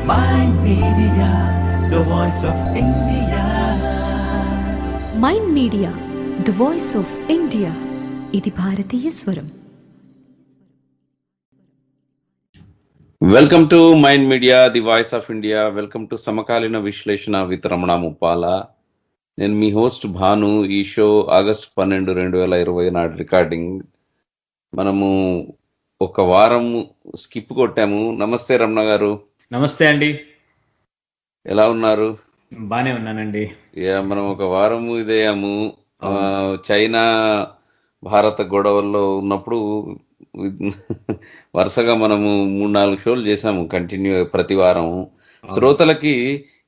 Mind Media, the voice of India. Mind media the voice of India. ఇది భారతీయ స్వరం. Welcome to mind media the voice of India. Welcome to సమకాలీన విశ్లేషణ with Ramana Muppala. నేను మీ host Bhanu. ఈ show August 12, 2020 నాడు recording. మనము ఒక వారం స్కిప్ కొట్టాము. నమస్తే రమణ గారు. నమస్తే అండి, ఎలా ఉన్నారు? బానే ఉన్నానండి. మనం ఒక వారము ఇదేయాము. చైనా భారత గొడవల్లో ఉన్నప్పుడు వరుసగా మనము 3-4 షోలు చేసాము కంటిన్యూ ప్రతి వారం. శ్రోతలకి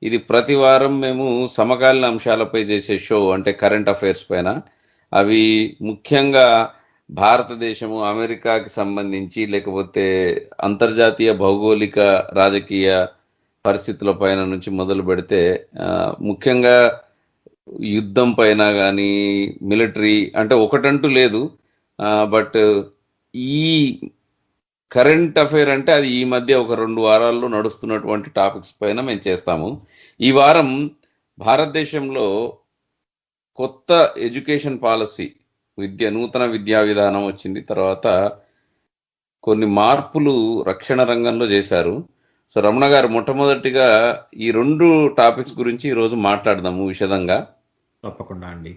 ఇది ప్రతి వారం మేము సమకాలీన అంశాలపై చేసే షో, అంటే కరెంట్ అఫైర్స్ పైన. అవి ముఖ్యంగా భారతదేశము, అమెరికాకి సంబంధించి, లేకపోతే అంతర్జాతీయ భౌగోళిక రాజకీయ పరిస్థితుల పైన నుంచి మొదలు పెడితే ముఖ్యంగా యుద్ధం పైన కానీ, మిలిటరీ అంటే ఒకటంటూ లేదు. బట్ ఈ కరెంట్ అఫైర్ అంటే అది ఈ మధ్య ఒక 2 వారాల్లో నడుస్తున్నటువంటి టాపిక్స్ పైన మేము చేస్తాము. ఈ వారం భారతదేశంలో కొత్త ఎడ్యుకేషన్ పాలసీ, నూతన విద్యా విధానం వచ్చింది. తర్వాత కొన్ని మార్పులు రక్షణ రంగంలో చేశారు. సో రమణ గారు, మొట్టమొదటిగా ఈ 2 టాపిక్స్ గురించి ఈరోజు మాట్లాడదాము విశదంగా. తప్పకుండా అండి.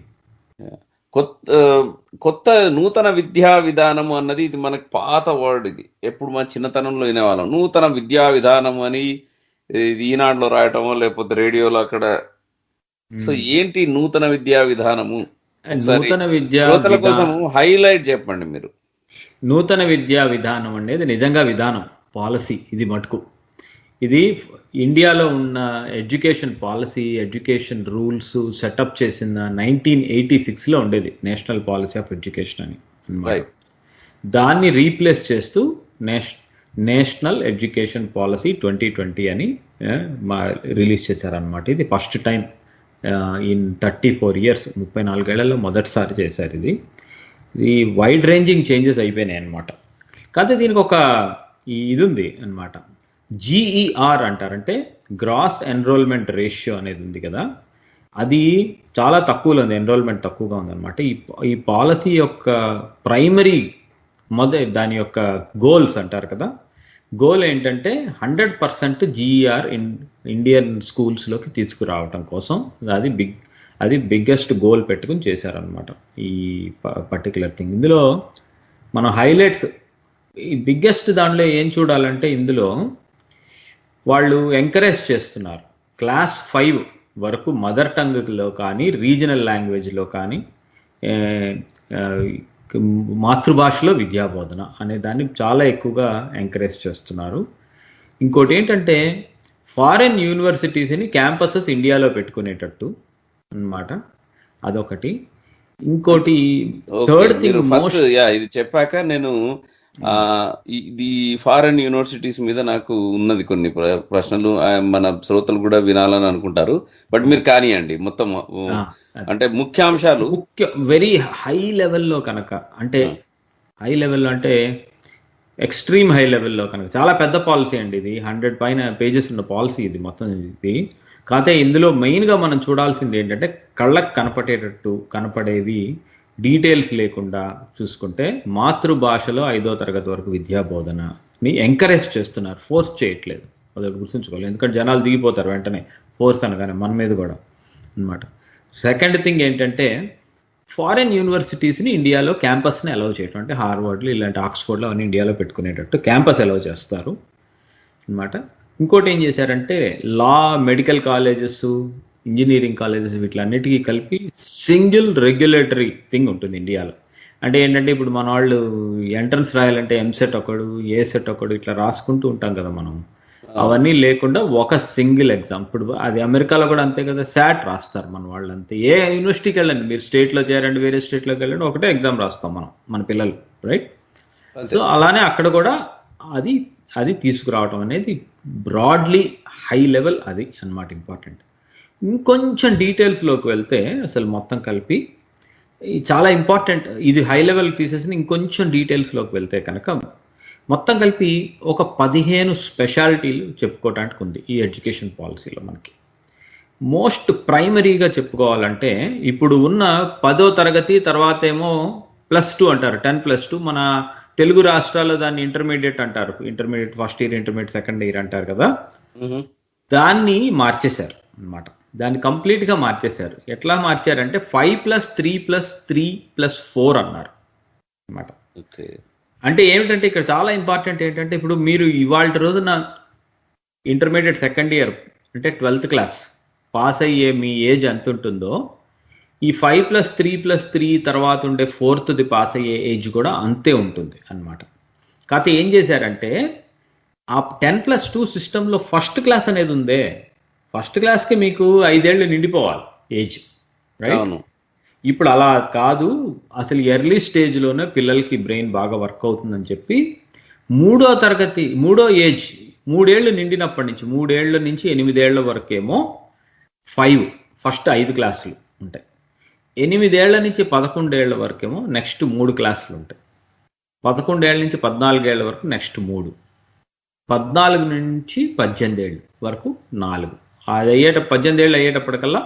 కొత్త నూతన విద్యా విధానము అన్నది ఇది మనకి పాత వర్డ్. ఇది ఎప్పుడు మన చిన్నతనంలో వినేవాళ్ళం. నూతన విద్యా విధానం అని ఈనాడులో రాయటమో లేకపోతే రేడియోలో అక్కడ. సో ఏంటి నూతన విద్యా విధానము? నూతన విద్యా కోసం హైలైట్ చెప్పండి మీరు. నూతన విద్యా విధానం అనేది నిజంగా విధానం, పాలసీ. ఇది మటుకు ఇది ఇండియాలో ఉన్న education policy, education rules setup చేసిన 1986లో ఉండేది నేషనల్ పాలసీ ఆఫ్ ఎడ్యుకేషన్ అని అన్నమాట. దాన్ని రీప్లేస్ చేస్తూ నేషనల్ ఎడ్యుకేషన్ పాలసీ 2020 అని రిలీజ్ చేశారనమాట. ఇది ఫస్ట్ టైం ఇన్ 34 years, 34 ఏళ్లలో మొదటిసారి చేశారు. ఇది వైడ్ రేంజింగ్ చేంజెస్ అయిపోయినాయి అనమాట. కాకపోతే దీనికి ఒక ఇది ఉంది అనమాట, GER అంటారంటే గ్రాస్ ఎన్రోల్మెంట్ రేషియో అనేది ఉంది కదా, అది చాలా తక్కువలో ఉంది, ఎన్రోల్మెంట్ తక్కువగా ఉందన్నమాట. ఈ పాలసీ యొక్క ప్రైమరీ దాని యొక్క గోల్స్ అంటారు కదా, గోల్ ఏంటంటే 100% GER ఇండియన్ స్కూల్స్లోకి తీసుకురావటం కోసం అది బిగ్గెస్ట్ గోల్ పెట్టుకుని చేశారనమాట ఈ పర్టికులర్ థింగ్. ఇందులో మనం హైలైట్స్, ఈ బిగ్గెస్ట్ దాంట్లో ఏం చూడాలంటే, ఇందులో వాళ్ళు ఎంకరేజ్ చేస్తున్నారు క్లాస్ 5 వరకు మదర్ టంగ్లో కానీ, రీజనల్ లాంగ్వేజ్లో కానీ, మాతృభాషలో విద్యాబోధన అనే దాన్ని చాలా ఎక్కువగా ఎంకరేజ్ చేస్తున్నారు. ఇంకోటి ఏంటంటే, ఫారెన్ యూనివర్సిటీస్ని క్యాంపసెస్ ఇండియాలో పెట్టుకునేటట్టు అన్నమాట, అదొకటి. ఇంకోటి థర్డ్ థింగ్, ఇది చెప్పాక నేను ఇది ఫారెన్ యూనివర్సిటీస్ మీద నాకు ఉన్నది కొన్ని ప్రశ్నలు, మన శ్రోతలు కూడా వినాలని అనుకుంటారు. బట్ మీరు కానివ్వండి మొత్తం, అంటే ముఖ్యాంశాలు. వెరీ హై లెవెల్లో కనుక, అంటే హై లెవెల్లో అంటే ఎక్స్ట్రీమ్ హై లెవెల్లో కనుక, చాలా పెద్ద పాలసీ అండి ఇది, 100 పైన పేజెస్ ఉన్న పాలసీ ఇది మొత్తం. ఇది కాకపోతే ఇందులో మెయిన్గా మనం చూడాల్సింది ఏంటంటే, కళ్ళకు కనపడేవి డీటెయిల్స్ లేకుండా చూసుకుంటే, మాతృభాషలో 5వ తరగతి వరకు విద్యాబోధనని ఎంకరేజ్ చేస్తున్నారు, ఫోర్స్ చేయట్లేదు. అది గుర్తుంచుకోవాలి, ఎందుకంటే జనాలు దిగిపోతారు వెంటనే ఫోర్స్ అనగానే, మన మీద కూడా అన్నమాట. సెకండ్ థింగ్ ఏంటంటే, ఫారెన్ యూనివర్సిటీస్ని ఇండియాలో క్యాంపస్ని అలౌ చేయటం, అంటే హార్వర్డ్లో ఇలాంటి ఆక్స్ఫోర్డ్లో అన్ని ఇండియాలో పెట్టుకునేటట్టు క్యాంపస్ అలౌ చేస్తారు అన్నమాట. ఇంకోటి ఏం చేశారంటే, లా, మెడికల్ కాలేజెస్, ఇంజనీరింగ్ కాలేజెస్, వీటిలన్నిటికీ కలిపి సింగిల్ రెగ్యులేటరీ థింగ్ ఉంటుంది ఇండియాలో. అంటే ఏంటంటే, ఇప్పుడు మన వాళ్ళు ఎంట్రన్స్ రాయాలంటే ఎంసెట్ ఒకడు, ఏసెట్ ఒకడు ఇట్లా రాసుకుంటూ ఉంటాం కదా మనం, అవన్నీ లేకుండా ఒక సింగిల్ ఎగ్జామ్. ఇప్పుడు అది అమెరికాలో కూడా అంతే కదా, శాట్ రాస్తారు మన వాళ్ళు అంతే. ఏ యూనివర్సిటీకి వెళ్ళండి మీరు, స్టేట్లో చేరండి, వేరే స్టేట్లోకి వెళ్ళండి, ఒకటే ఎగ్జామ్ రాస్తాం మన పిల్లలు, రైట్? సో అలానే అక్కడ కూడా అది తీసుకురావటం అనేది బ్రాడ్లీ హై లెవెల్ అది అన్నమాట, ఇంపార్టెంట్. ఇంకొంచెం డీటెయిల్స్లోకి వెళ్తే అసలు మొత్తం కలిపి చాలా ఇంపార్టెంట్. ఇది హై లెవెల్ తీసేసి ఇంకొంచెం డీటెయిల్స్లోకి వెళ్తే కనుక, మొత్తం కలిపి ఒక 15 స్పెషాలిటీలు చెప్పుకోవడానికి ఉంది ఈ ఎడ్యుకేషన్ పాలసీలో మనకి. మోస్ట్ ప్రైమరీగా చెప్పుకోవాలంటే ఇప్పుడు ఉన్న 10వ తరగతి తర్వాత ఏమో +2 అంటారు, 10+2. మన తెలుగు రాష్ట్రాల్లో దాన్ని ఇంటర్మీడియట్ అంటారు, intermediate first year, intermediate second year అంటారు కదా. దాన్ని మార్చేశారు అన్నమాట, దాన్ని కంప్లీట్గా మార్చేశారు. ఎట్లా మార్చారంటే 5+3+3+4 అన్నారు అన్నమాట. అంటే ఏమిటంటే ఇక్కడ చాలా ఇంపార్టెంట్ ఏంటంటే, ఇప్పుడు మీరు ఇవాళ రోజున ఇంటర్మీడియట్ సెకండ్ ఇయర్ అంటే 12th క్లాస్ పాస్ అయ్యే మీ ఏజ్ ఎంత ఉంటుందో, ఈ 5+3+3 తర్వాత ఉండే 4th పాస్ అయ్యే ఏజ్ కూడా అంతే ఉంటుంది అన్నమాట. కాకపోతే ఏం చేశారంటే ఆ 10+2 సిస్టంలో ఫస్ట్ క్లాస్ అనేది ఉందే, ఫస్ట్ క్లాస్కి మీకు 5 ఏళ్ళు నిండిపోవాలి ఏజ్, రైట్? ఇప్పుడు అలా కాదు, అసలు ఎర్లీ స్టేజ్లోనే పిల్లలకి బ్రెయిన్ బాగా వర్క్ అవుతుందని చెప్పి 3వ తరగతి 3వ ఏజ్ 3 ఏళ్ళు నిండినప్పటి నుంచి 3 ఏళ్ల నుంచి 8 ఏళ్ల వరకేమో ఫస్ట్ 5 క్లాసులు ఉంటాయి. 8 ఏళ్ల నుంచి 11 ఏళ్ల వరకేమో నెక్స్ట్ 3 క్లాసులు ఉంటాయి. 11 ఏళ్ల నుంచి 14 ఏళ్ల వరకు నెక్స్ట్ 3, 14 నుంచి 18 ఏళ్ళు వరకు 4. అది 18 ఏళ్ళు అయ్యేటప్పటికల్లా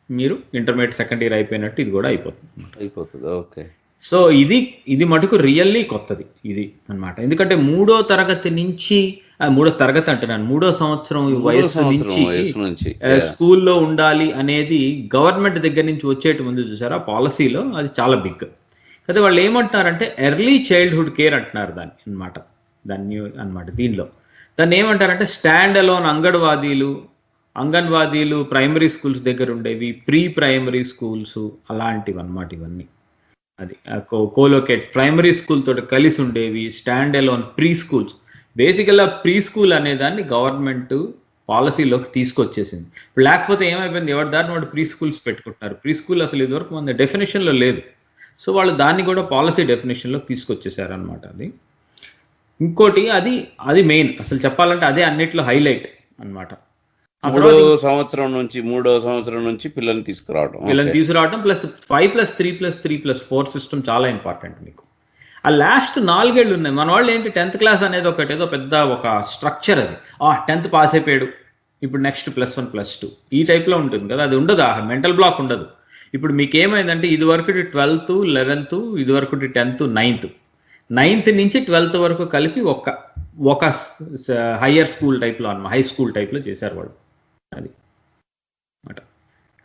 మీరు ఇంటర్మీడియట్ సెకండ్ ఇయర్ అయిపోయినట్టు ఇది కూడా అయిపోతుంది. ఓకే. సో ఇది మటుకు రియల్లీ కొత్తది ఇది అన్నమాట. ఎందుకంటే 3వ తరగతి నుంచి 3వ తరగతి అంటున్నాను 3వ సంవత్సరం వయసు నుంచి స్కూల్లో ఉండాలి అనేది గవర్నమెంట్ దగ్గర నుంచి వచ్చేటి ముందు చూసారా పాలసీలో, అది చాలా బిగ్. అయితే వాళ్ళు ఏమంటున్నారంటే ఎర్లీ చైల్డ్హుడ్ కేర్ అంటున్నారు దాన్ని అన్నమాట. దీనిలో దాన్ని ఏమంటారంటే స్టాండ్ అలోన్ అంగన్వాడీలు ప్రైమరీ స్కూల్స్ దగ్గర ఉండేవి, ప్రీ ప్రైమరీ స్కూల్స్ అలాంటివి అన్నమాట. ఇవన్నీ అది కోలోకేట్ ప్రైమరీ స్కూల్ తోటి కలిసి ఉండేవి, స్టాండ్ అలోన్ ప్రీ స్కూల్స్. బేసికల్గా ప్రీ స్కూల్ అనే దాన్ని గవర్నమెంట్ పాలసీలోకి తీసుకొచ్చేసింది. లేకపోతే ఏమైపోయింది, ఎవరి దాన్ని వాడు ప్రీ స్కూల్స్ పెట్టుకుంటున్నారు. ప్రీ స్కూల్ అసలు ఇదివరకు మన డెఫినేషన్లో లేదు. సో వాళ్ళు దాన్ని కూడా పాలసీ డెఫినేషన్లోకి తీసుకొచ్చేసారు అనమాట. అది ఇంకోటి, అది మెయిన్ అసలు చెప్పాలంటే అదే అన్నిట్లో హైలైట్ అనమాట. 3వ సంవత్సరం నుంచి పిల్లల్ని తీసుకురావడం ప్లస్ 5+3+3+4 సిస్టమ్ చాలా ఇంపార్టెంట్ మీకు. ఆ లాస్ట్ 4 ఏళ్ళు ఉన్నాయి. మన వాళ్ళు ఏంటి 10th క్లాస్ అనేది ఏదో పెద్ద ఒక స్ట్రక్చర్, అది 10th పాస్ అయిపోయాడు ఇప్పుడు నెక్స్ట్ +1 +2 ఈ టైప్లో ఉంటుంది కదా. అది ఉండదు, ఆ మెంటల్ బ్లాక్ ఉండదు. ఇప్పుడు మీకు ఏమైందంటే ఇది వరకు 12th 11th, ఇది వరకు 10th 9th నుంచి 12th వరకు కలిపి ఒక హయ్యర్ స్కూల్ టైప్లో హై స్కూల్ టైప్లో చేశారు వాళ్ళు. అది అన్నమాట.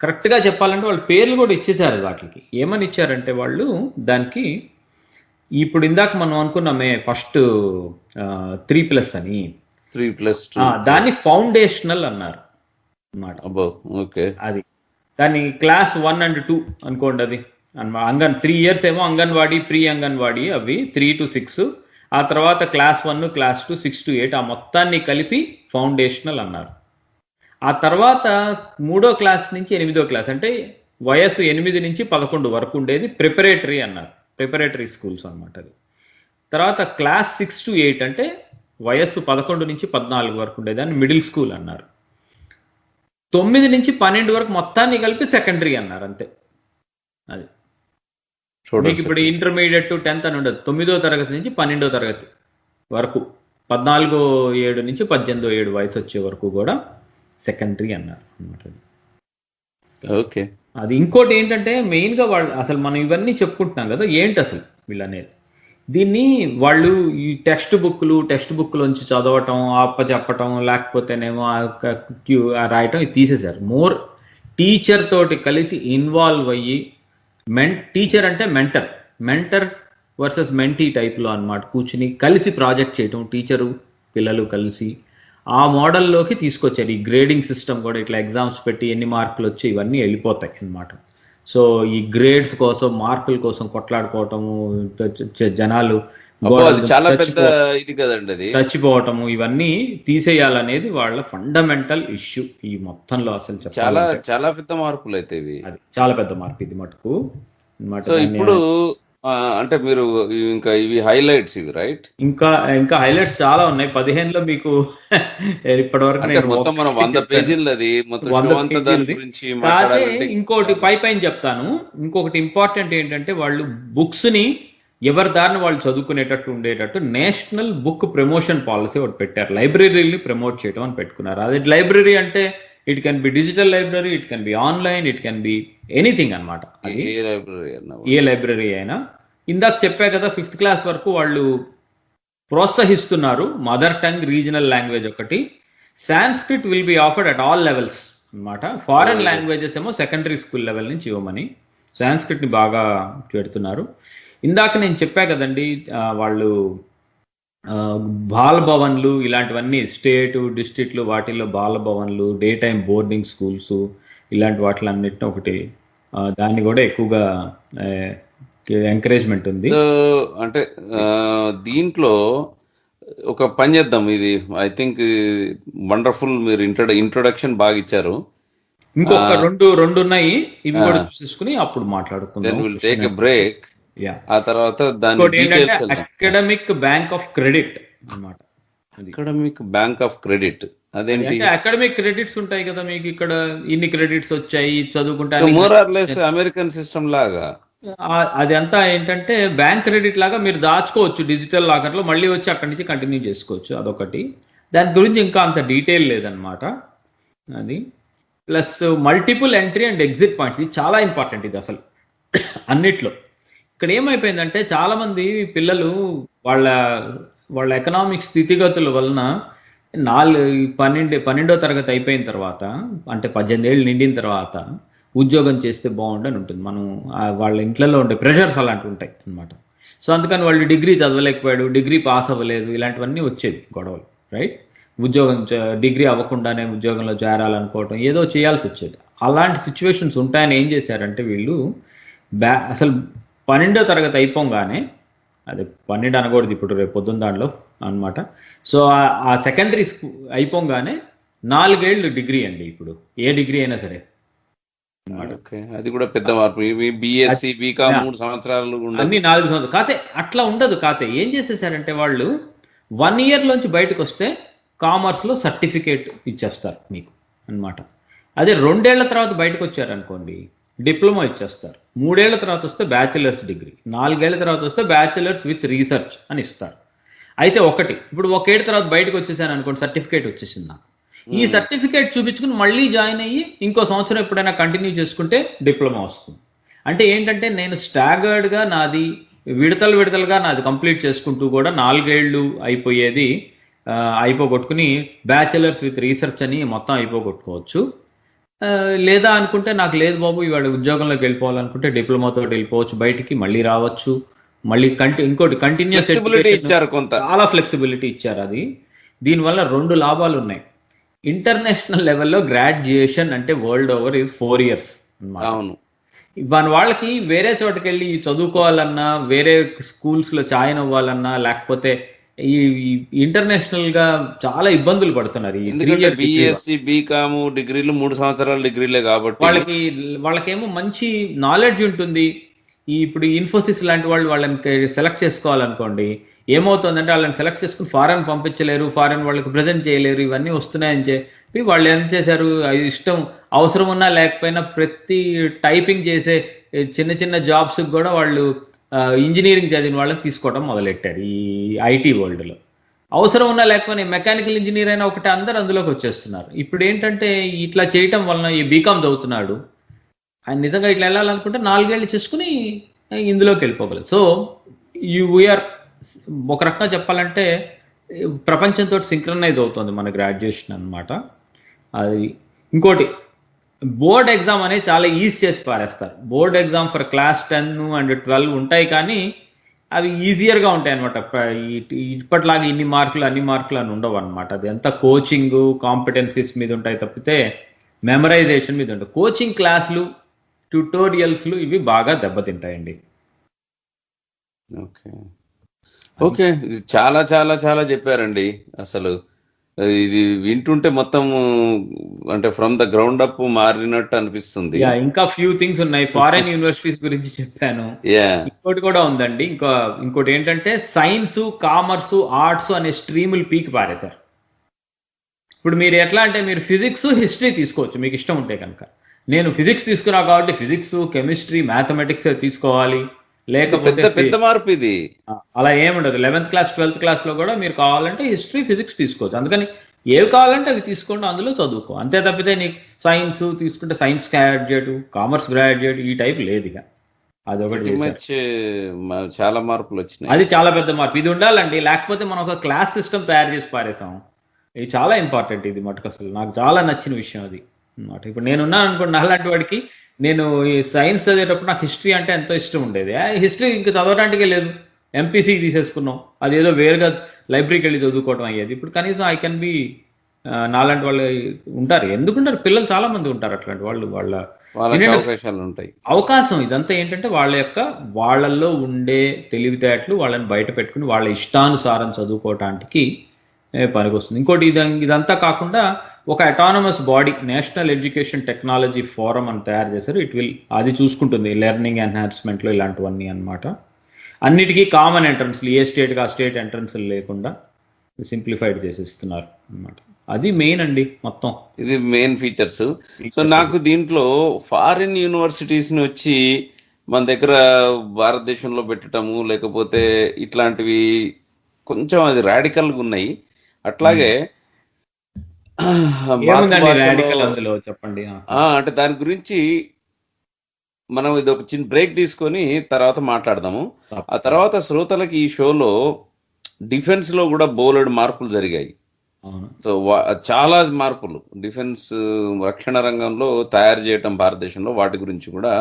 కరెక్ట్గా చెప్పాలంటే వాళ్ళు పేర్లు కూడా ఇచ్చేశారు వాటికి. ఏమని ఇచ్చారంటే వాళ్ళు దానికి, ఇప్పుడు ఇందాక మనం అనుకున్నామే ఫస్ట్ 3+ అని, 3+2 దాన్ని ఫౌండేషనల్ అన్నారు అన్నమాట. అది దాన్ని క్లాస్ 1 and 2 అనుకోండి. అది 3 years ఏమో అంగన్వాడీ, ప్రీ అంగన్వాడీ అవి 3 to 6, ఆ తర్వాత క్లాస్ 1 క్లాస్ 2 6 to 8 ఆ మొత్తాన్ని కలిపి ఫౌండేషనల్ అన్నారు. ఆ తర్వాత 3వ క్లాస్ నుంచి 8వ క్లాస్ అంటే వయసు 8 నుంచి 11 వరకు ఉండేది ప్రిపరేటరీ అన్నారు, ప్రిపరేటరీ స్కూల్స్ అన్నమాట. అది తర్వాత క్లాస్ 6 to 8 అంటే వయస్సు 11 నుంచి 14 వరకు ఉండేదాన్ని మిడిల్ స్కూల్ అన్నారు. 9 నుంచి 12 వరకు మొత్తాన్ని కలిపి సెకండరీ అన్నారు, అంతే. అది మీకు ఇప్పుడు ఇంటర్మీడియట్ 10th అని ఉండదు. 9వ తరగతి నుంచి 12వ తరగతి వరకు 14/7 నుంచి 18/7 వయసు వచ్చే వరకు కూడా సెకండరీ అన్నారు అన్నమాట. ఓకే. అది ఇంకోటి ఏంటంటే మెయిన్గా వాళ్ళు అసలు మనం ఇవన్నీ చెప్పుకుంటున్నాం కదా, ఏంటి అసలు వీళ్ళనేది, దీన్ని వాళ్ళు ఈ టెక్స్ట్ బుక్లోంచి చదవటం, చెప్పటం, లేకపోతేనేమో రాయటం ఇది తీసేశారు. మోర్ టీచర్ తోటి కలిసి ఇన్వాల్వ్ అయ్యి, టీచర్ అంటే మెంటర్ వర్సెస్ మెంటీ టైప్లో అన్నమాట. కూర్చుని కలిసి ప్రాజెక్ట్ చేయటం, టీచరు పిల్లలు కలిసి ఆ మోడల్లోకి తీసుకొచ్చారు. ఈ గ్రేడింగ్ సిస్టమ్ కూడా ఇట్లా ఎగ్జామ్స్ పెట్టి ఎన్ని మార్కులు వచ్చి ఇవన్నీ వెళ్ళిపోతాయి అన్నమాట. సో ఈ గ్రేడ్స్ కోసం మార్కుల కోసం కొట్లాడుకోవటము, జనాలు చాలా పెద్ద ఇది కదండి, అది చచ్చిపోవటము, ఇవన్నీ తీసేయాలనేది వాళ్ళ ఫండమెంటల్ ఇష్యూ ఈ మొత్తంలో. అసలు చాలా పెద్ద మార్పులు అయితే ఇవి, అది చాలా పెద్ద మార్పు ఇది మటుకు. ఇప్పుడు అంటే మీరు ఇంకా ఇవి హైలైట్స్ ఇవి, రైట్? ఇంకా హైలైట్స్ చాలా ఉన్నాయి. 15లో మీకు ఇప్పటివరకు మొత్తం మనం 100 పేజీలు అది ఇంకోటి పైన చెప్తాను. ఇంకొకటి ఇంపార్టెంట్ ఏంటంటే వాళ్ళు బుక్స్ ని ఎవరి దారిని వాళ్ళు చదువుకునేటట్టు ఉండేటట్టు నేషనల్ బుక్ ప్రమోషన్ పాలసీ ఒకటి పెట్టారు. లైబ్రరీని ప్రమోట్ చేయడం అని పెట్టుకున్నారు. అది లైబ్రరీ అంటే it can be digital library, it can be online, it can be anything అనమాట. అది ఏ లైబ్రరీ అయినా. ఇందాక చెప్పా కదా 5th క్లాస్ వరకు వాళ్ళు ప్రోత్సహిస్తున్నారు మదర్ టంగ్ రీజనల్ లాంగ్వేజ్ ఒకటి. Sanskrit will be offered at all levels అనమాట. ఫారెన్ లాంగ్వేజెస్ ఏమో సెకండరీ స్కూల్ లెవెల్ నుంచి ఇవ్వమని సాంస్క్రిట్ని బాగా పెడుతున్నారు. ఇందాక నేను చెప్పా కదండి, వాళ్ళు బాలభవన్లు ఇలాంటివన్నీ స్టేటు డిస్ట్రిక్ట్లు వాటిల్లో బాలభవన్లు, డే టైం బోర్డింగ్ స్కూల్స్ ఇలాంటి వాటిలన్నిటిని ఒకటి దాన్ని కూడా ఎక్కువగా ఎంకరేజ్మెంట్ ఉంది. అంటే దీంట్లో ఒక పని చేద్దాం. ఇది ఐ థింక్ వండర్ఫుల్, మీరు ఇంట్రొడక్షన్ బాగా ఇచ్చారు. ఇంకొక రెండు ఉన్నాయి, ఇవి కూడా చూసుకుని అప్పుడు మాట్లాడుకుందాం. Will take a break. ఆ తర్వాత దాని details academic bank of credit అన్నమాట. అకాడమిక్ బ్యాంక్ ఆఫ్ క్రెడిట్ అదేంటి? అకాడమిక్ క్రెడిట్స్ ఉంటాయి కదా మీకు, ఇక్కడ ఇన్ని క్రెడిట్స్ వచ్చాయి చదువుకుంటే, more or less American system లాగా. అది అంతా ఏంటంటే బ్యాంక్ క్రెడిట్ లాగా మీరు దాచుకోవచ్చు డిజిటల్ లాకర్ లో, మళ్ళీ వచ్చి అక్కడి నుంచి కంటిన్యూ చేసుకోవచ్చు. అదొకటి. దాని గురించి ఇంకా అంత డీటెయిల్ లేదనమాట. అది plus multiple entry and exit points, ఇది చాలా ఇంపార్టెంట్. ఇది అసలు అన్నిట్లో ఇక్కడ ఏమైపోయిందంటే చాలా మంది పిల్లలు వాళ్ళ ఎకనామిక్ స్థితిగతుల వలన 12వ తరగతి అయిపోయిన తర్వాత, అంటే 18 ఏళ్ళు నిండిన తర్వాత ఉద్యోగం చేస్తే బాగుండని ఉంటుంది. మనం వాళ్ళ ఇంట్లో ఉండే ప్రెషర్స్ అలాంటివి ఉంటాయి అనమాట. సో అందుకని వాళ్ళు డిగ్రీ చదవలేకపోయాడు, డిగ్రీ పాస్ అవ్వలేదు, ఇలాంటివన్నీ వచ్చేది గొడవలు, రైట్? డిగ్రీ అవ్వకుండానే ఉద్యోగంలో చేరాలనుకోవటం, ఏదో చేయాల్సి వచ్చేది. అలాంటి సిచ్యువేషన్స్ ఉంటాయని ఏం చేశారంటే వీళ్ళు అసలు 12వ తరగతి అయిపోగానే, అది 12 అనకూడదు ఇప్పుడు, రేపు పొద్దున్న దాంట్లో అనమాట. సో ఆ సెకండరీ అయిపోగానే 4 ఏళ్ళు డిగ్రీ అండి ఇప్పుడు, ఏ డిగ్రీ అయినా సరే. అది కూడా పెద్ద మార్పు. బిఎస్సి బీకామ్ 3 సంవత్సరాలు అన్ని 4 సంవత్సరాలు కాతే అట్లా ఉండదు. కాతే ఏం చేసేసారంటే వాళ్ళు 1 year లోంచి బయటకు వస్తే కామర్స్లో సర్టిఫికేట్ ఇచ్చేస్తారు మీకు అనమాట. అదే 2 ఏళ్ల తర్వాత బయటకు వచ్చారనుకోండి డిప్లొమా ఇచ్చేస్తారు. 3 ఏళ్ల తర్వాత వస్తే బ్యాచిలర్స్ డిగ్రీ, 4 ఏళ్ల తర్వాత వస్తే బ్యాచిలర్స్ విత్ రీసెర్చ్ అని ఇస్తారు. అయితే ఇప్పుడు 1 ఏళ్ళ తర్వాత బయటకు వచ్చేసాను అనుకోండి, సర్టిఫికేట్ వచ్చేసింది నాకు. ఈ సర్టిఫికేట్ చూపించుకుని మళ్ళీ జాయిన్ అయ్యి ఇంకో సంవత్సరం ఎప్పుడైనా కంటిన్యూ చేసుకుంటే డిప్లొమా వస్తుంది. అంటే ఏంటంటే నేను స్టాగర్డ్గా నాది విడతలుగా నాది కంప్లీట్ చేసుకుంటూ కూడా 4 ఏళ్ళు అయిపోయేది అయిపోగొట్టుకుని బ్యాచిలర్స్ విత్ రీసెర్చ్ అని మొత్తం అయిపోగొట్టుకోవచ్చు. లేదా అనుకుంటే నాకు లేదు బాబు ఇవాళ ఉద్యోగంలోకి వెళ్ళిపోవాలనుకుంటే డిప్లొమాతో వెళ్ళిపోవచ్చు, బయటికి మళ్ళీ రావచ్చు, మళ్ళీ ఇంకోటి కంటిన్యూస్ ఇచ్చారు, కొంత చాలా ఫ్లెక్సిబిలిటీ ఇచ్చారు. అది దీనివల్ల 2 లాభాలు ఉన్నాయి. ఇంటర్నేషనల్ లెవెల్లో గ్రాడ్యుయేషన్ అంటే వరల్డ్ ఓవర్ ఈజ్ 4 years అన్నమాట. అవును. వాళ్ళకి వేరే చోటకి వెళ్ళి చదువుకోవాలన్నా, వేరే స్కూల్స్ లో జాయిన్ అవ్వాలన్నా, లేకపోతే ఈ ఇంటర్నేషనల్ గా చాలా ఇబ్బందులు పడుతున్నారు. బిఎస్సి బీకామ్ డిగ్రీలు 3 సంవత్సరాల డిగ్రీలే కాబట్టి వాళ్ళకేమో మంచి నాలెడ్జ్ ఉంటుంది. ఇప్పుడు ఇన్ఫోసిస్ లాంటి వాళ్ళని సెలెక్ట్ చేసుకోవాలనుకోండి, ఏమవుతుందంటే వాళ్ళని సెలెక్ట్ చేసుకుని ఫారెన్ పంపించలేరు, ఫారెన్ వాళ్ళకి ప్రజెంట్ చేయలేరు, ఇవన్నీ వస్తున్నాయని చెప్పి వాళ్ళు ఏం చేశారు, ఇష్టం అవసరం ఉన్నా లేకపోయినా ప్రతి టైపింగ్ చేసే చిన్న జాబ్స్ కూడా వాళ్ళు ఇంజనీరింగ్ చదివిన వాళ్ళని తీసుకోవడం మొదలెట్టారు ఈ ఐటీ వరల్డ్లో. అవసరం ఉన్నా లేకపోయినా మెకానికల్ ఇంజనీర్ అయినా ఒకటి, అందరూ అందులోకి వచ్చేస్తున్నారు. ఇప్పుడు ఏంటంటే ఇట్లా చేయటం వలన ఈ బీకామ్ చదువుతున్నాడు, ఆయన నిజంగా ఇట్లా వెళ్ళాలనుకుంటే 4 ఏళ్ళు చేసుకుని ఇందులోకి వెళ్ళిపోగలరు. సో వీఆర్ ఒక రకంగా చెప్పాలంటే ప్రపంచంతో సింక్రనైజ్ అవుతుంది మన గ్రాడ్యుయేషన్ అనమాట. అది ఇంకోటి, బోర్డ్ ఎగ్జామ్ అనేది చాలా ఈజీ చేసి పారేస్తారు. Board exam for class 10 and 12 ఉంటాయి, కానీ అవి ఈజియర్గా ఉంటాయి అనమాట. ఇప్పటిలాగా ఇన్ని మార్కులు అన్ని మార్కులు అని ఉండవు అనమాట. అది అంతా కోచింగ్ కాంపిటెన్సీస్ మీద ఉంటాయి తప్పితే మెమరైజేషన్ మీద ఉంటాయి. కోచింగ్ క్లాసులు, ట్యూటోరియల్స్లు ఇవి బాగా దెబ్బతింటాయండి. ఓకే, చాలా చాలా చాలా చెప్పారండి. అసలు ఇది వింటుంటే మొత్తం అంటే ఫ్రమ్ ద గ్రౌండ్ అప్ మారినట్టు అనిపిస్తుంది. ఇంకా ఫ్యూ థింగ్స్ ఉన్నాయి. ఫారెన్ యూనివర్సిటీస్ గురించి చెప్పాను, ఇంకోటి కూడా ఉందండి. ఇంకోటి ఏంటంటే సైన్స్, కామర్స్, ఆర్ట్స్ అనే స్ట్రీములు పీకి పారేశారు. ఇప్పుడు మీరు ఎట్లా అంటే మీరు ఫిజిక్స్, హిస్టరీ తీసుకోవచ్చు మీకు ఇష్టం ఉంటే కనుక. నేను ఫిజిక్స్ తీసుకున్నా కాబట్టి ఫిజిక్స్, కెమిస్ట్రీ, మ్యాథమెటిక్స్ తీసుకోవాలి లేకపోతే పెద్ద మార్పు ఇది. అలా ఏముండదు. 11th క్లాస్ 12th క్లాస్లో కూడా మీరు కావాలంటే హిస్టరీ ఫిజిక్స్ తీసుకోవచ్చు. అందుకని ఏవి కావాలంటే అవి తీసుకోండి, అందులో చదువుకో. అంతే తప్పితే నీకు సైన్స్ తీసుకుంటే సైన్స్ గ్రాడ్యుయేట్, కామర్స్ గ్రాడ్యుయేట్ ఈ టైప్ లేదు. ఇక అదొకటి చాలా మార్పులు వచ్చినాయి. అది చాలా పెద్ద మార్పు. ఇది ఉండాలండి, లేకపోతే మనం ఒక క్లాస్ సిస్టమ్ తయారు చేసి పారేసాం. ఇది చాలా ఇంపార్టెంట్. ఇది మటుకు అసలు నాకు చాలా నచ్చిన విషయం అది అన్నమాట. ఇప్పుడు నేనున్నాను అనుకోండి, అలాంటి వాడికి నేను ఈ సైన్స్ చదివేటప్పుడు నాకు హిస్టరీ అంటే ఎంతో ఇష్టం ఉండేది. హిస్టరీ ఇంకా చదవడానికే లేదు, ఎంపీసీకి తీసేసుకున్నాం. అది ఏదో వేరుగా లైబ్రరీకి వెళ్ళి చదువుకోవడం అయ్యేది. ఇప్పుడు కనీసం ఐ కెన్ బి నాలాంటి వాళ్ళు ఉంటారు. ఎందుకుంటారు, పిల్లలు చాలా మంది ఉంటారు అట్లాంటి వాళ్ళు. అవకాశాలు ఉంటాయి. అవకాశం ఇదంతా ఏంటంటే వాళ్ళల్లో ఉండే తెలివితేటలు వాళ్ళని బయట పెట్టుకుని వాళ్ళ ఇష్టానుసారం చదువుకోవటానికి పనికొస్తుంది. ఇంకోటి ఇదంతా కాకుండా ఒక autonomous body national education technology forum అని తయారు చేశారు. అది చూసుకుంటుంది లెర్నింగ్ ఎన్హాన్స్మెంట్లో ఇలాంటివన్నీ అన్నమాట. అన్నిటికీ కామన్ ఎంట్రన్స్లు, ఏ స్టేట్కి ఆ స్టేట్ ఎంట్రన్స్లు లేకుండా సింప్లిఫైడ్ చేసిస్తున్నారు అన్నమాట. అది మెయిన్ అండి మొత్తం. ఇది మెయిన్ ఫీచర్స్. సో నాకు దీంట్లో ఫారిన్ యూనివర్సిటీస్ని వచ్చి మన దగ్గర భారతదేశంలో పెట్టడము, లేకపోతే ఇట్లాంటివి కొంచెం అది రాడికల్గా ఉన్నాయి. అట్లాగే అందులో చెప్పండి. అంటే దాని గురించి మనం ఇది ఒక చిన్న బ్రేక్ తీసుకొని తర్వాత మాట్లాడదాము. ఆ తర్వాత శ్రోతలకి ఈ షోలో డిఫెన్స్ లో కూడా బోలెడు మార్పులు జరిగాయి. సో చాలా మార్పులు డిఫెన్స్ రక్షణ రంగంలో తయారు చేయటం భారతదేశంలో, వాటి గురించి కూడా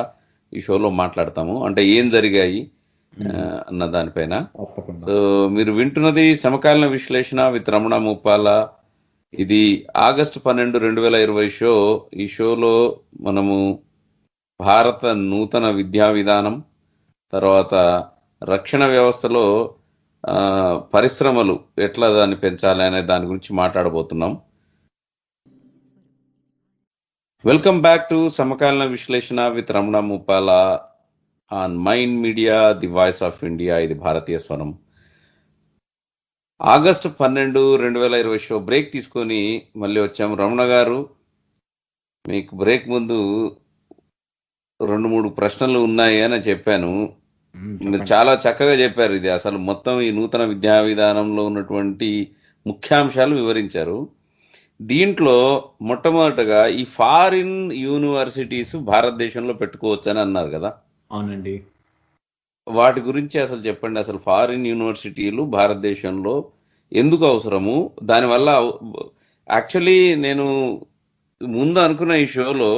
ఈ షోలో మాట్లాడతాము. అంటే ఏం జరిగాయి అన్న దానిపైన. సో మీరు వింటున్నది సమకాలీన విశ్లేషణ విత్ రమణ ముప్పాల. ఇది ఆగస్టు 12, 2020 షో. ఈ షోలో మనము భారత నూతన విద్యా విధానం, తర్వాత రక్షణ వ్యవస్థలో పరిశ్రమలు ఎట్లా దాన్ని పెంచాలి అనే దాని గురించి మాట్లాడబోతున్నాం. వెల్కమ్ బ్యాక్ టు సమకాలీన విశ్లేషణ with Ramana Muppala on mind media, the voice of India. ఇది భారతీయ స్వరం. ఆగస్టు 12, 2020 షో బ్రేక్ తీసుకొని మళ్ళీ వచ్చాము. రమణ గారు, మీకు బ్రేక్ ముందు 2-3 ప్రశ్నలు ఉన్నాయి అని చెప్పాను. చాలా చక్కగా చెప్పారు. ఇది అసలు మొత్తం ఈ నూతన విద్యా విధానంలో ఉన్నటువంటి ముఖ్యాంశాలు వివరించారు. దీంట్లో మొట్టమొదటగా ఈ ఫారిన్ యూనివర్సిటీస్ భారతదేశంలో పెట్టుకోవచ్చు అని అన్నారు కదా. అవునండి. వాటి గురించి అసలు చెప్పండి. అసలు ఫారిన్ యూనివర్సిటీలు భారతదేశంలో ఎందుకు అవసరము, దానివల్ల యాక్చువల్లీ నేను ముందు అనుకున్న ఈ షోలో